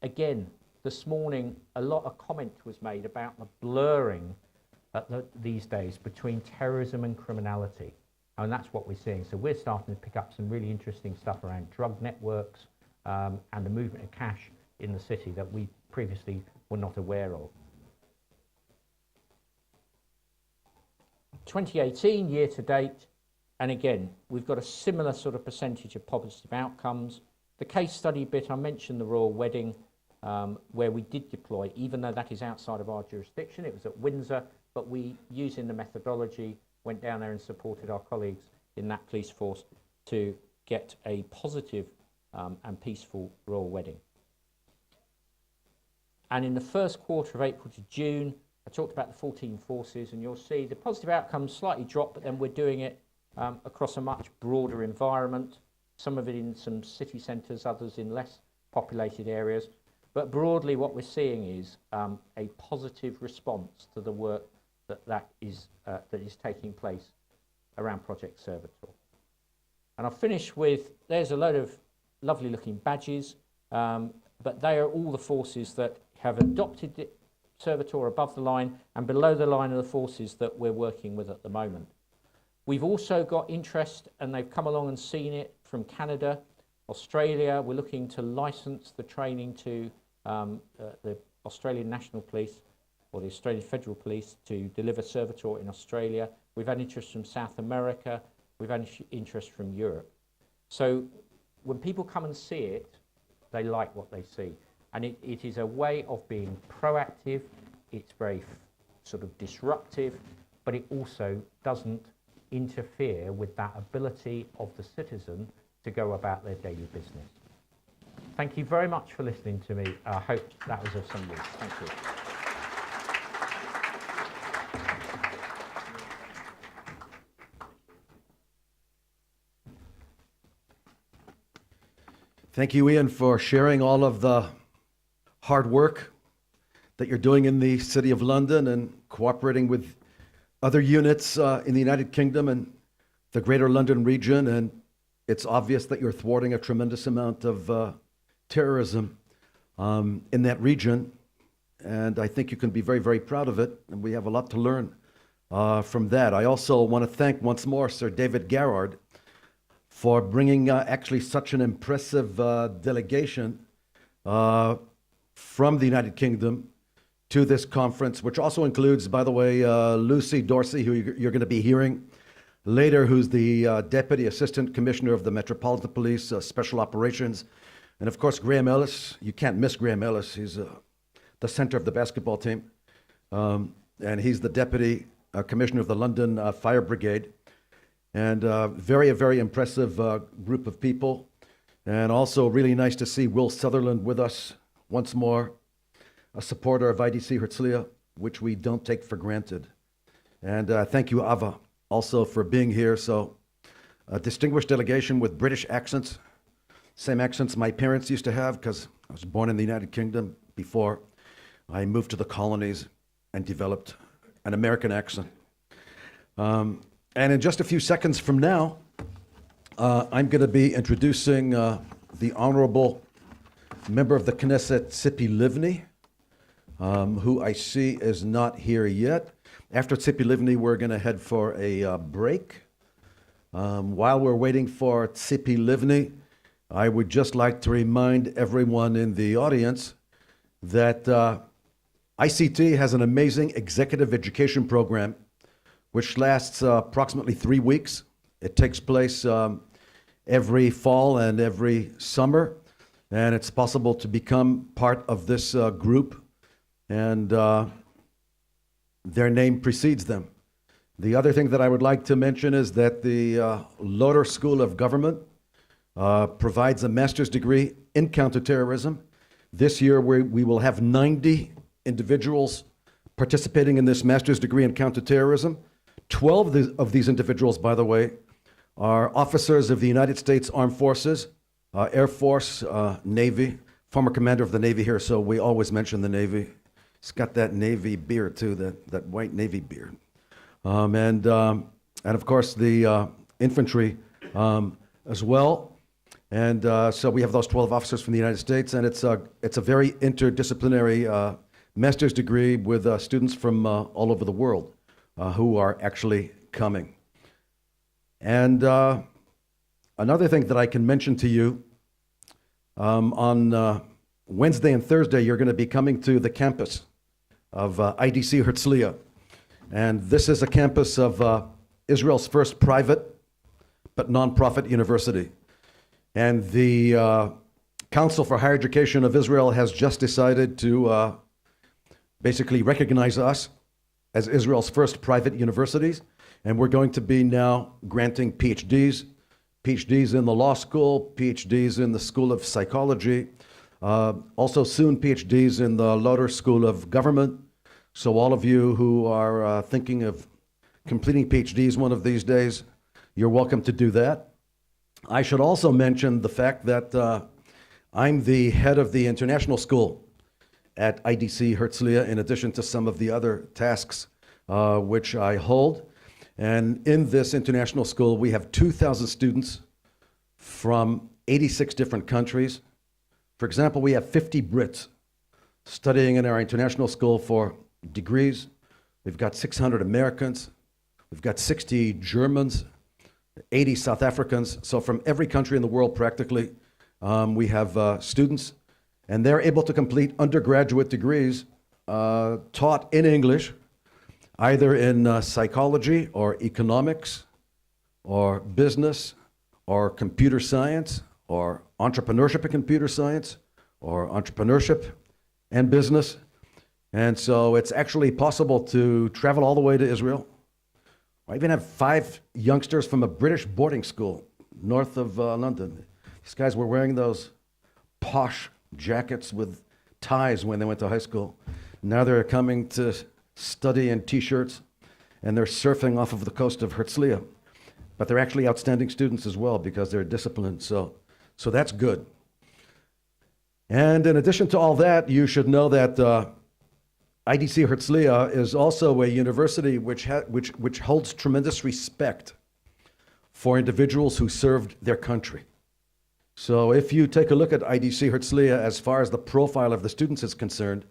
Again, this morning, a lot of comment was made about the blurring these days between terrorism and criminality. And that's what we're seeing. So we're starting to pick up some really interesting stuff around drug networks and the movement of cash in the city that we previously were not aware of. 2018, year to date, and again, we've got a similar sort of percentage of positive outcomes. The case study bit, I mentioned the royal wedding, where we did deploy, even though that is outside of our jurisdiction. It was at Windsor, but we, using the methodology, went down there and supported our colleagues in that police force to get a positive and peaceful royal wedding. And in the first quarter of April to June, I talked about the 14 forces, and you'll see the positive outcomes slightly dropped, but then we're doing it across a much broader environment, some of it in some city centres, others in less populated areas. But broadly, what we're seeing is a positive response to the work that is taking place around Project Servitor. And I'll finish with, there's a load of lovely looking badges, but they are all the forces that have adopted it, Servitor above the line, and below the line are the forces that we're working with at the moment. We've also got interest, and they've come along and seen it, from Canada, Australia. We're looking to license the training to the Australian National Police or the Australian Federal Police to deliver Servitor in Australia. We've had interest from South America. We've had interest from Europe. So when people come and see it, they like what they see. And it is a way of being proactive. It's very sort of disruptive, but it also doesn't interfere with that ability of the citizen to go about their daily business. Thank you very much for listening to me. I hope that was of some use. Thank you. Thank you, Ian, for sharing all of the hard work that you're doing in the City of London and cooperating with other units in the United Kingdom and the Greater London region. And it's obvious that you're thwarting a tremendous amount of terrorism in that region. And I think you can be very, very proud of it. And we have a lot to learn from that. I also want to thank once more Sir David Garrard for bringing actually such an impressive delegation from the United Kingdom to this conference, which also includes, by the way, Lucy Dorsey, who you're going to be hearing later, who's the Deputy Assistant Commissioner of the Metropolitan Police Special Operations. And of course, Graham Ellis. You can't miss Graham Ellis. He's the center of the basketball team. And he's the Deputy Commissioner of the London Fire Brigade. And very impressive group of people. And also really nice to see Will Sutherland with us once more, a supporter of IDC Herzliya, which we don't take for granted. And thank you, Ava, also for being here. So a distinguished delegation with British accents, same accents my parents used to have, because I was born in the United Kingdom before I moved to the colonies and developed an American accent. And in just a few seconds from now, I'm going to be introducing the Honorable Member of the Knesset, Tzipi Livni, who I see is not here yet. After Tzipi Livni, we're going to head for a break. While we're waiting for Tzipi Livni, I would just like to remind everyone in the audience that ICT has an amazing executive education program which lasts approximately 3 weeks. It takes place every fall and every summer, and it's possible to become part of this group, and their name precedes them. The other thing that I would like to mention is that the Loder School of Government provides a master's degree in counterterrorism. This year we will have 90 individuals participating in this master's degree in counterterrorism. 12 of these individuals, by the way, are officers of the United States Armed Forces, Air Force, Navy, former commander of the Navy here, so we always mention the Navy. He's got that Navy beard too, that white Navy beard. And of course the infantry as well. And so we have those 12 officers from the United States, and it's a very interdisciplinary master's degree with students from all over the world who are actually coming. And another thing that I can mention to you, on Wednesday and Thursday, you're going to be coming to the campus of IDC Herzliya. And this is a campus of Israel's first private but nonprofit university. And the Council for Higher Education of Israel has just decided to basically recognize us as Israel's first private universities. And we're going to be now granting PhDs, PhDs in the law school, PhDs in the School of Psychology, also soon PhDs in the Lauder School of Government. So all of you who are thinking of completing PhDs one of these days, you're welcome to do that. I should also mention the fact that I'm the head of the international school at IDC Herzliya, in addition to some of the other tasks which I hold. And in this international school, we have 2,000 students from 86 different countries. For example, we have 50 Brits studying in our international school for degrees. We've got 600 Americans. We've got 60 Germans, 80 South Africans. So from every country in the world, practically, we have students. And they're able to complete undergraduate degrees taught in English, either in psychology or economics or business or computer science or entrepreneurship and computer science or entrepreneurship and business. And so it's actually possible to travel all the way to Israel. I even have 5 youngsters from a British boarding school north of London. These guys were wearing those posh jackets with ties when they went to high school. Now they're coming to study in t-shirts, and they're surfing off of the coast of Herzliya. But they're actually outstanding students as well because they're disciplined, so that's good. And in addition to all that, you should know that IDC Herzliya is also a university which holds tremendous respect for individuals who served their country. So if you take a look at IDC Herzliya as far as the profile of the students is concerned,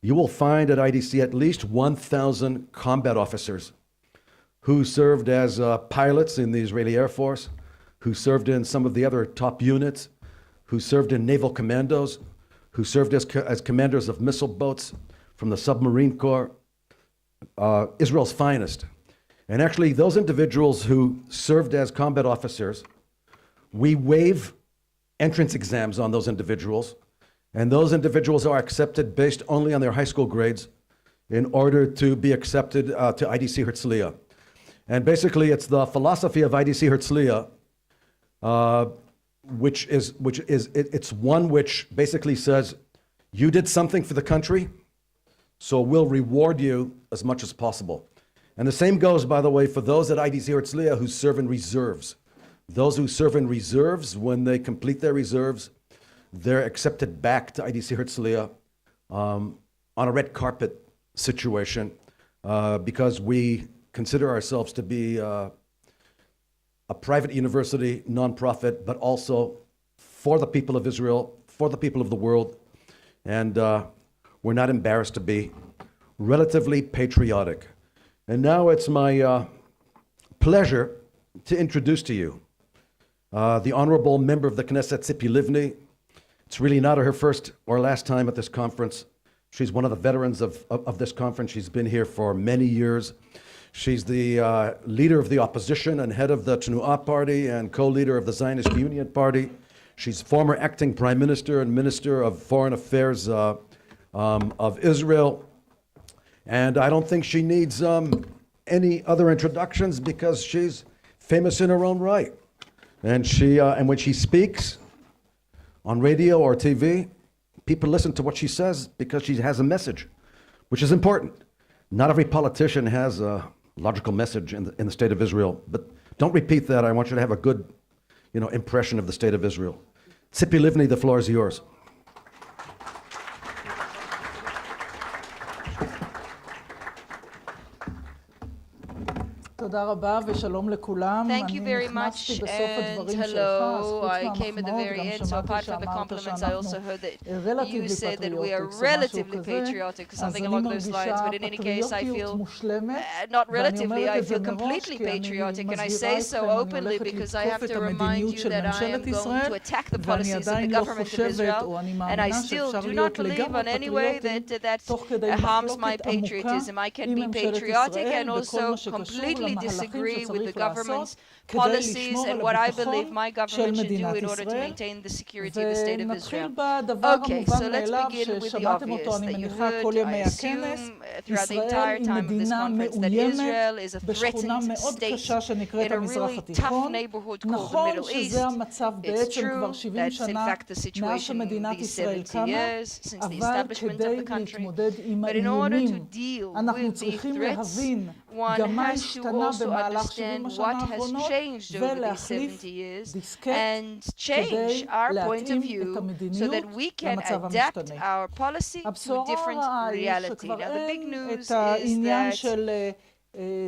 you will find at IDC at least 1,000 combat officers who served as pilots in the Israeli Air Force, who served in some of the other top units, who served in naval commandos, who served as commanders of missile boats from the submarine corps, Israel's finest. And actually, those individuals who served as combat officers, we waive entrance exams on those individuals. And those individuals are accepted based only on their high school grades in order to be accepted to IDC Herzliya. And basically, it's the philosophy of IDC Herzliya, it's one which basically says, you did something for the country, so we'll reward you as much as possible. And the same goes, by the way, for those at IDC Herzliya who serve in reserves. Those who serve in reserves, when they complete their reserves, they're accepted back to IDC Herzliya on a red carpet situation because we consider ourselves to be a private university, nonprofit, but also for the people of Israel, for the people of the world. And we're not embarrassed to be relatively patriotic. And now it's my pleasure to introduce to you the honorable member of the Knesset, Tzipi Livni. It's really not her first or last time at this conference. She's one of the veterans of this conference. She's been here for many years. She's the leader of the opposition and head of the HaTnua party and co-leader of the Zionist Union party. She's former acting prime minister and minister of foreign affairs of Israel. And I don't think she needs any other introductions because she's famous in her own right. And when she speaks on radio or TV, people listen to what she says because she has a message, which is important. Not every politician has a logical message in the state of Israel. But don't repeat that. I want you to have a good, impression of the state of Israel. Tzipi Livni, the floor is yours. תודה רבה ושלום לכולם. Thank you very much, נכנסתי בסוף and הדברים שלך, hello. אז חוץ I came at the מהמחמאות, very גם end, so apart שמעתי from the שאמרת compliments, I also שאנחנו heard that you relatively said that we are patriotics, או משהו relatively כזה. patriotic, אז something אני along those lines, מרגישה but in any case, I פטריוטיות feel מושלמת, not ואני relatively, אומרת I את זה feel מראש, completely כי אני patriotic, and I מזהירה say אתכם, so אני openly הולכת because I לתקוף have את to remind המדיניות you של that I am ממשלת going ישראל, to attack the ואני policies of the עדיין לא government of חושבת, Israel, או אני and I מאמינה still שאפשר do not להיות believe לגמרי on any way פטריוטים, that תוך כדי harms my מחלוקת עמוקה patriotism. I can עם be ממשלת patriotic ישראל and בכל also מה שקשור completely למהלכים disagree with the שצריך government's לעשות כדי policies לשמור and על what I הביטחון believe my של government should do מדינת in order to ישראל. maintain the security of the state of ונתחיל Israel. בדבר Okay, so המובן let's מאליו begin with the ששמעתם obvious אותו, אני that you מניחה, heard, כל I ימי הכנס. assume, throughout the ישראל entire היא time of this מדינה conference, that מאוימת Israel is a בשכונה threatened מאוד state קשה שנקראת in a המזרח really tough התיכון. neighborhood called the נכון Middle East. שזה המצב It's בעצם כבר true, 70 that's in שנה fact the מאז situation שמדינת these ישראל 70 קמה, years since the אבל establishment of כדי the country. להתמודד עם But in order to האיומים, deal אנחנו with the צריכים threats, להבין one גם מה has to השתנה also במהלך 70 understand השנה what has האחרונות, changed over these ולהחליף 70 years דיסקט and change כדי our point of להתאים את view so המדיניות that we can למצב adapt המשתנה. our policy to הבשורה different הרעה היא reality. שכבר Now the big אין news את is העניין that של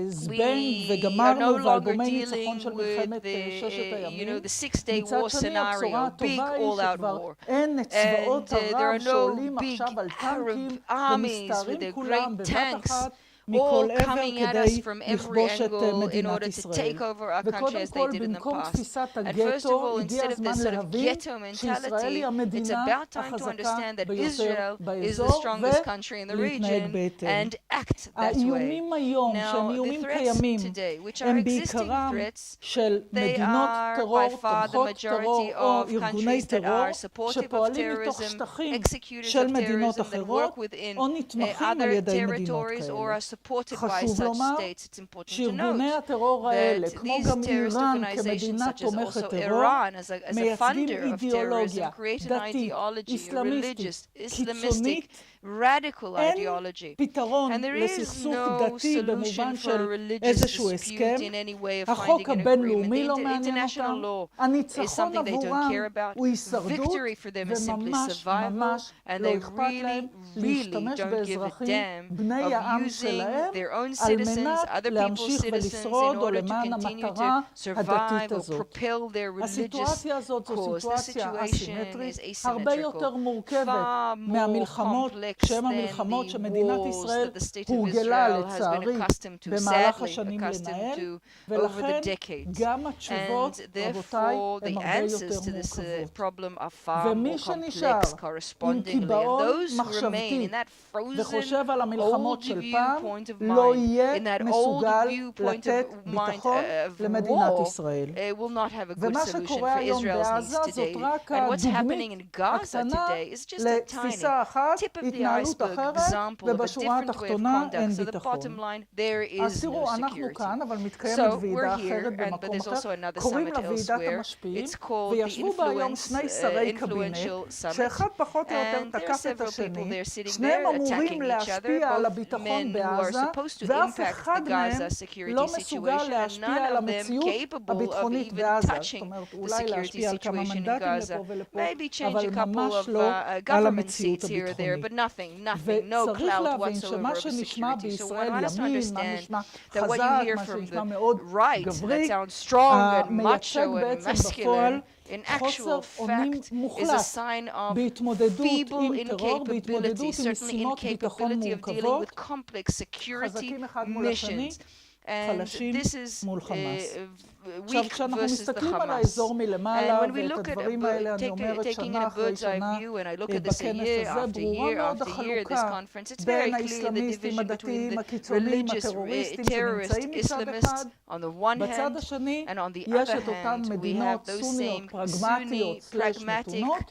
זבנג we are no וגמרנו longer ואלבומי ניצחון dealing של with מלחמת the, ששת הימים. the six-day מצד war שני, הבשורה scenario, big הטובה היא all-out שכבר war. אין את צבאות And there ערב are no שעולים big עכשיו על טנקים Arab armies with ומסתערים their כולם great בבת tanks אחת all מכל עבר coming at us כדי from every לכבוש את angle in מדינת order to ישראל. take over our country וקודם as they כל, did in the במקום past. תפיסת And first of הגטו, all, הגיע instead of הזמן this sort of להבין ghetto שישראל היא mentality, it's המדינה about time to החזקה understand that ביותר Israel is the באזור strongest country in the ולהתנהג region בהתאם. and act that way. האיומים היום, שהם Now, the איומים threats קיימים, today, which are הם existing בעיקרם threats, של they מדינות are טרור, by far the תומכות טרור majority או of ארגוני countries that טרור, are supportive of שפועלים מתוך terrorism, שטחים executors של of מדינות terrorism that אחרות, work within או נתמכים על other ידי מדינות territories or כאלה. are supported by חשוב such לומר states. It's important to שארגוני note הטרור האלה, that כמו these גם terrorist איראן organizations, כמדינה such as תומכת also טרור, Iran as a מייצגים funder of אידיאולוגיה terrorism, create an דתית, ideology, a איסלאמיסטית, religious, קיצונית. Islamistic, radical אין ideology. פתרון And there is לסכסוך no דתי solution במובן for a של religious איזשהו dispute הסכם. in any way of החוק finding an agreement. הבינלאומי לא The מעניין international אותם. law is הניצחון something they don't עבורם care about. הוא הישרדות, Victory for them is simply וממש survival, ממש and לא they אכפת really, להם really להשתמש don't give a באזרחים damn בני of העם using שלהם their own על citizens, מנת other people's להמשיך citizens, in ולשרוד או order to למען continue המטרה to survive הדתית or הזאת. propel their religious הסיטואציה הזאת זו cause. The סיטואציה situation אסימטרית, is הרבה asymmetrical, יותר מורכבת far more מהמלחמות complex שהן than המלחמות the שמדינת wars ישראל that the state of הורגלה Israel has been לצערי accustomed to, במהלך sadly השנים accustomed לנהל, to over ולכן the decades. גם התשובות, And רבותיי, therefore, הן the הרבה answers יותר to this מורכבות. problem are far ומי more שנשאר complex עם correspondingly. And קיבעון those who remain מחשבתי in that frozen, וחושב על המלחמות old של פעם, viewpoint of לא mind, יהיה in that old מסוגל viewpoint לתת of mind ביטחון of למדינת war, ישראל. will not have a good ומה solution שקורה for היום Israel's בעזה needs זאת today. רק And what's happening הדוגמית in Gaza הקטנה today is just a tiny לתפיסה אחת, tip of the התנהלות iceberg אחרת, example of a ובשורה different way of התחתונה אין conduct. So the ביטחון. bottom line, there אז is no תראו, אנחנו security. כאן, אבל מתקיימת So ועידה we're here, אחרת but במקום there's אחר, also another קוראים summit לה ועידת elsewhere. המשפיעים, It's called the וישבו בה היום שני שרי קבינט, influential summit, שאחד פחות או יותר and there are תקף את several people השני, there sitting שניהם there אמורים attacking each other, להשפיע על both הביטחון men who are בעזה, supposed to ואף impact אחד the מהם Gaza security לא מסוגל situation, and להשפיע none על of them המציאות capable of הביטחונית even בעזה. זאת touching אומרת, the אולי security להשפיע על כמה situation in מנדטים Gaza. לפה ולפה, Maybe change אבל a couple ממש of לא על government המציאות seats here or there, but הביטחונית. nothing, no וצריך clout להבין whatsoever שמה over שנשמע security. So בישראל one has to ימין, מה understand נשמע that what you חזק, hear מה from שנשמע the מאוד right, גברי, that sounds strong and מייצג macho and בעצם בפועל masculine, in חוסר actual אונים fact is a מוחלט sign of בהתמודדות feeble עם טרור, incapability, בהתמודדות עם certainly משימות ביטחון incapability of dealing מורכבות, with complex security חזקים אחד מול השני, missions. And חלשים this is מול חמאס. עכשיו, weak כשאנחנו versus the מסתכלים על Hamas. האזור מלמעלה, And when we ואת look at הדברים האלה אני אומרת taking שנה a אחרי bird's eye שנה view, and I look at this בכנס year הזה, after ברורה year מאוד after year, this החלוקה conference, it's very בין clear the האסלאמיסטים division between הדתיים the הקיצוניים religious הטרוריסטים terrorist שנמצאים מצד Islamists אחד, on the one בצד hand, השני and on the יש other את אותן hand, we מדינות have those סוניות same פרגמטיות Sunni סלש pragmatic מתונות,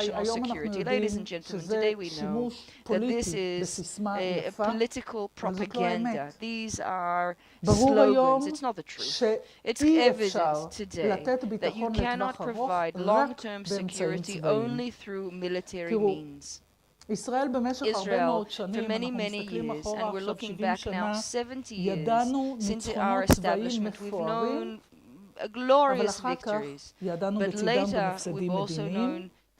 national היום אנחנו security. Ladies יודעים and gentlemen, שזה today we know שימוש that this פוליטי is בסיסמה a יפה. political אבל זאת לא propaganda. האמת. These are ברור היום slogans. It's not the truth. It's שאי אפשר evident today לתת that you ביטחון cannot לטווח ארוך provide רק long-term באמצעים security צבאיים. only through military תראו, means. ישראל במשך הרבה Israel, מאוד for שנים, many, אנחנו many מסתכלים years, אחורה and we're עכשיו looking 70 back now שנה, 70 years ידענו since our ניצחונות צבאיים establishment. We've מפוארים, known אבל glorious אחר כך victories, ידענו but בצדם גם later הפסדים we've also מדיניים, known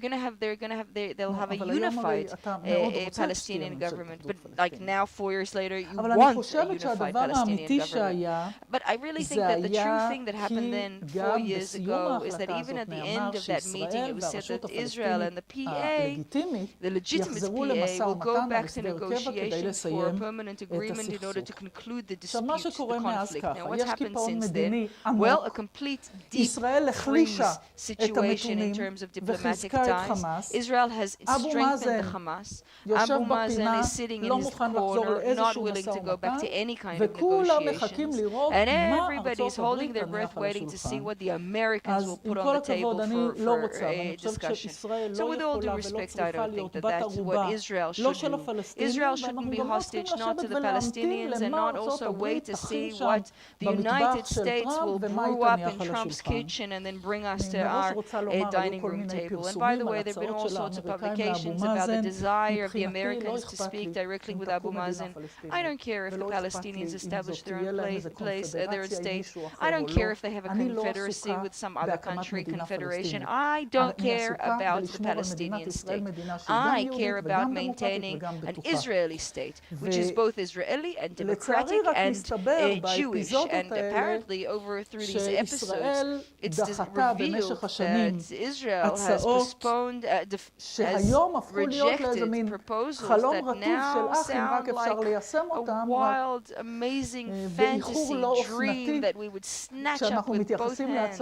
they'll have a אבל היום הרי unified אתה מאוד רוצה שתהיה Palestinian ממשלת government. אחדות But like פלסטינית. now, 4 years later, you אבל אני want a חושבת unified שהדבר Palestinian האמיתי government. שהיה But I really think זה that the true היה thing that כי happened then 4 גם years בסיום ago is that ההחלטה even הזאת at the נאמר end of that meeting, שישראל it was said that Israel and the PA, the legitimate PA, will go back to negotiations for a permanent agreement in order to conclude the dispute, the conflict. Now, what's happened since then? Well, a complete deep freeze situation in terms of diplomatic ties. Israel has strengthened the Hamas. Abu Mazen is sitting in his corner, not willing to go back to any kind of negotiations. And everybody's holding their breath, waiting to see what the Americans will put on the table for a discussion. So with all due respect, I don't think that that's what Israel should do. Israel shouldn't be hostage not to the Palestinians and not also wait to see what the United States will brew up in Trump's kitchen and then bring us to our dining room table. And by the way, there have been all sorts of publications about the desire of the Americans to speak directly with Abu Mazen. I don't care if the Palestinians establish their own their own state. I don't care if they have a confederacy with some other country, confederation. I don't care about the Palestinian state. I care about maintaining an Israeli state, which is both Israeli and democratic and Jewish. And apparently, through these episodes, it's revealed that Israel has postponed, has rejected proposals that now sound like a wild, amazing fantasy dream that we would snatch up with both hands,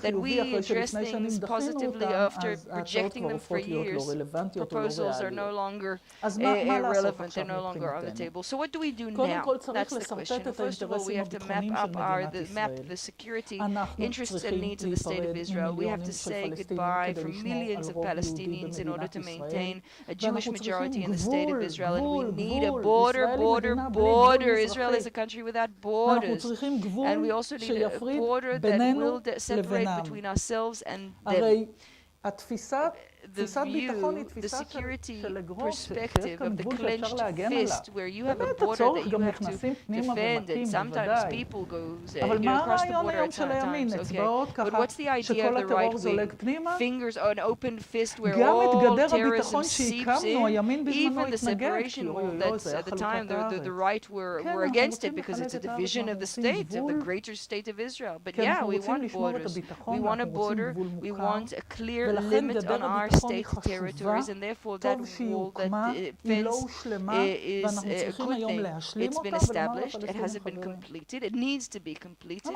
that we address things positively after rejecting them for years. Proposals are no longer irrelevant, they're no longer on the table. So what do we do now? That's the question. First of all, we have to map up the security interests and needs of the State of Israel. We have to say goodbye for millions of Palestinians in order to maintain a Jewish majority in the State of Israel, and we need a border. Israel is a country without borders, and we also need a border that will separate between ourselves and them. The view, the security perspective of the clenched fist, where you have a border that you have to defend, and sometimes people go across the border at times, okay? But what's the idea of the right wing? Fingers on an open fist where all terrorism seeps in, even the separation wall that's at the time the right were against it because it's a division of the state, of the greater state of Israel. But yeah, we want borders. We want a border. We want a clear limit on our state territories, and therefore that wall, that fence is a good thing. It's been established. It hasn't been completed. It needs to be completed.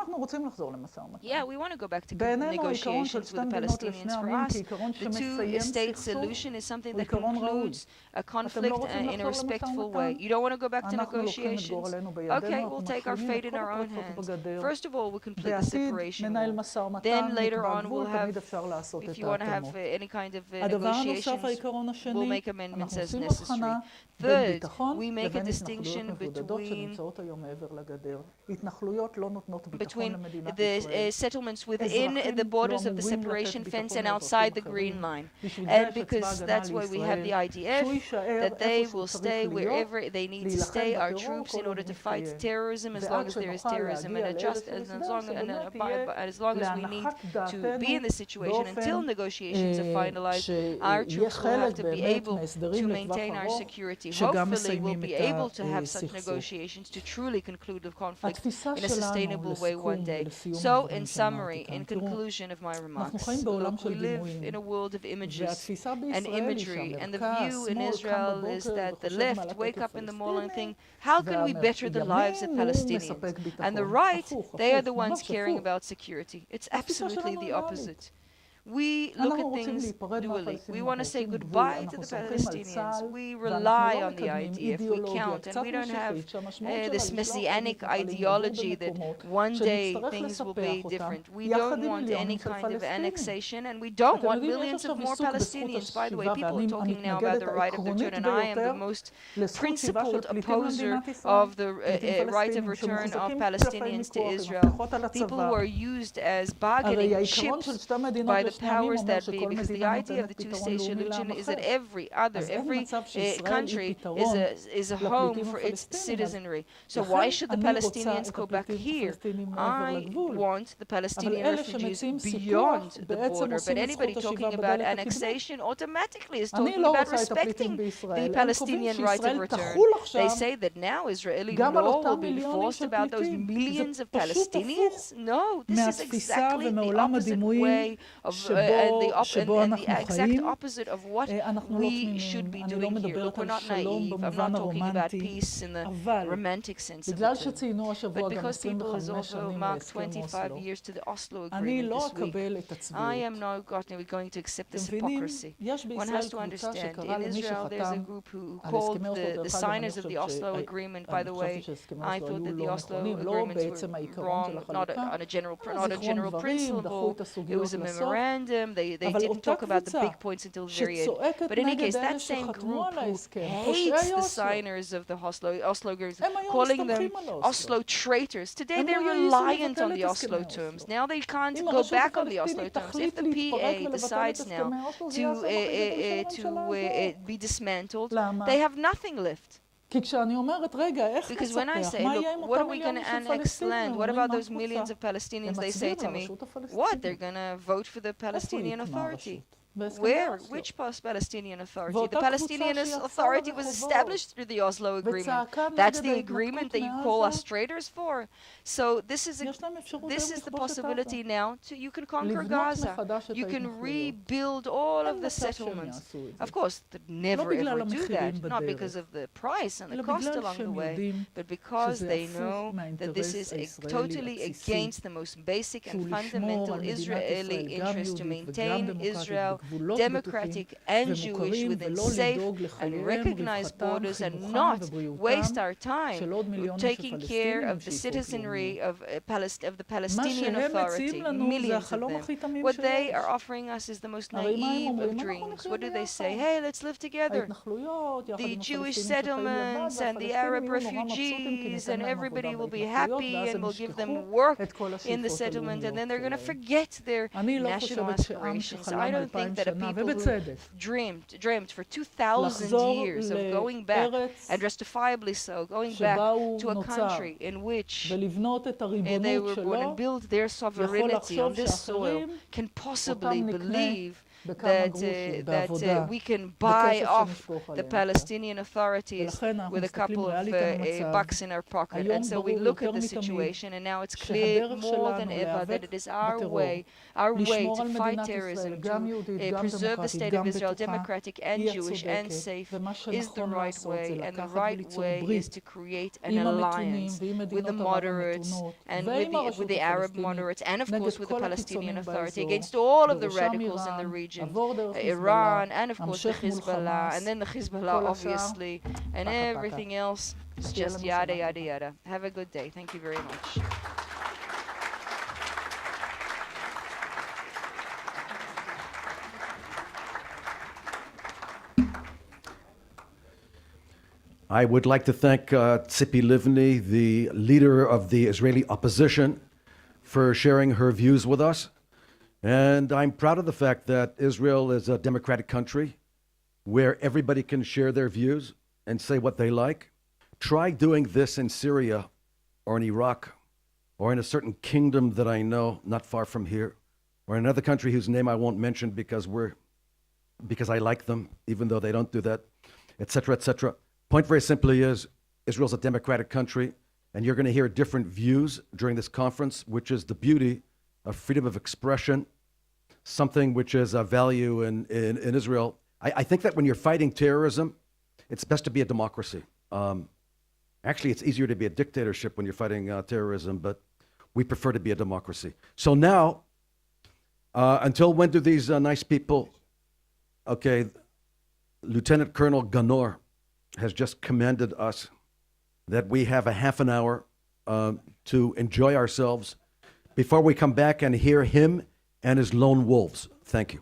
Yeah, we want to go back to negotiations with the Palestinians. For us, the two-state solution is something that concludes a conflict in a respectful way. You don't want to go back to negotiations? Okay, we'll take our fate in our own hands. First of all, we'll complete the separation wall. Then later on, we'll have, if you want to have any kind of negotiations, we'll make amendments as necessary. Third, we make a distinction between the settlements within the borders of the separation fence and outside the green line. And because that's why we have the IDF, that they will stay wherever they need to stay, our troops, in order to fight terrorism as long as there is terrorism, and as long as we need to be in this situation until negotiations are finalized, our troops will have to be able to maintain our security. Hopefully, we'll be able to have such negotiations to truly conclude the conflict in a sustainable way one day. So, in summary, in conclusion of my remarks, look, we live in a world of images and imagery, and the view in Israel is that the left wake up in the morning and think, how can we better the lives of Palestinians? And the right, they are the ones caring about security. It's absolutely the opposite. We look at things dually. We want to say goodbye to the Palestinians. We rely on the IDF. We count, and we don't have this messianic ideology that one day things will be different. We don't want any kind of annexation, and we don't want millions of more Palestinians. By the way, people are talking now about the right of return, and I am the most principled opposer of the right of return of Palestinians to Israel. People who are used as bargaining chips by the powers that be, because the idea of the two-state solution is that every country is a home for its citizenry. So why should the Palestinians go back here? I want the Palestinian refugees beyond the border, but anybody talking about annexation automatically is talking about respecting the Palestinian right of return. They say that now Israeli law will be enforced about those millions of Palestinians. No, this is exactly the opposite way of exact opposite of what we should be doing here. Look, we're not naive. I'm not talking about peace in the romantic sense of the term. But because people has also marked 25 years to the Oslo Agreement this week, I am not going to accept this hypocrisy. One has to understand, in Israel there's a group who called the signers of the Oslo Agreement, by the way, I thought that the Oslo agreements were wrong, not on a general principle. It was a memorandum. They didn't talk about the big points until the very end. But in any case, that same group who hates the signers of the Oslo agreements, calling them Oslo traitors, today they're reliant on the Oslo terms. Now they can't go back on the Oslo terms. If the PA decides now to be dismantled, they have nothing left. Because when I say, look, what are we going to annex land? What about those millions of Palestinians? They say to me, what? They're going to vote for the Palestinian Authority. Where? Which Palestinian Authority? The Palestinian Authority was established through the Oslo Agreement. That's the agreement that you call us traitors for. So this is the possibility now. You can conquer Gaza. You can rebuild all of the settlements. Of course, they never ever do that, not because of the price and the cost along the way, but because they know that this is totally against the most basic and fundamental Israeli interest to maintain Israel democratic and Jewish within safe and recognized borders, and not waste our time taking care of the citizenry of the Palestinian Authority, millions of them. What they are offering us is the most naive of dreams. What do they say? Hey, let's live together. The Jewish settlements and the Arab refugees, and everybody will be happy, and we'll give them work in the settlement, and then they're going to forget their national aspirations. I don't think that a people who dreamt for 2,000 years of going back, and justifiably so, going back to a country in which they were born and build their sovereignty on this soil, can possibly believe that we can buy off the Palestinian authorities with a couple of bucks in our pocket. And so we look at the situation, and now it's clear more than ever that it is our way to fight terrorism, to preserve the state of Israel, democratic and Jewish and safe, is the right way. And the right way is to create an alliance with the moderates and with the Arab moderates, and of course with the Palestinian Authority, against all of the radicals in the region. Iran, and of course the Hezbollah, and then the Hezbollah obviously, and everything else is just yada yada yada. Have a good day. Thank you very much. I would like to thank Tzipi Livni, the leader of the Israeli opposition, for sharing her views with us. And I'm proud of the fact that Israel is a democratic country where everybody can share their views and say what they like. Try doing this in Syria or in Iraq or in a certain kingdom that I know not far from here, or another country whose name I won't mention because I like them, even though they don't do that, etc., etc. Point very simply is, Israel's a democratic country, and you're going to hear different views during this conference, which is the beauty of freedom of expression, something which is a value in Israel. I think that when you're fighting terrorism, it's best to be a democracy. Actually, it's easier to be a dictatorship when you're fighting terrorism, but we prefer to be a democracy. So now, until when do these nice people, okay, Lieutenant Colonel Ganor has just commanded us that we have a half an hour to enjoy ourselves before we come back and hear him and his lone wolves. Thank you.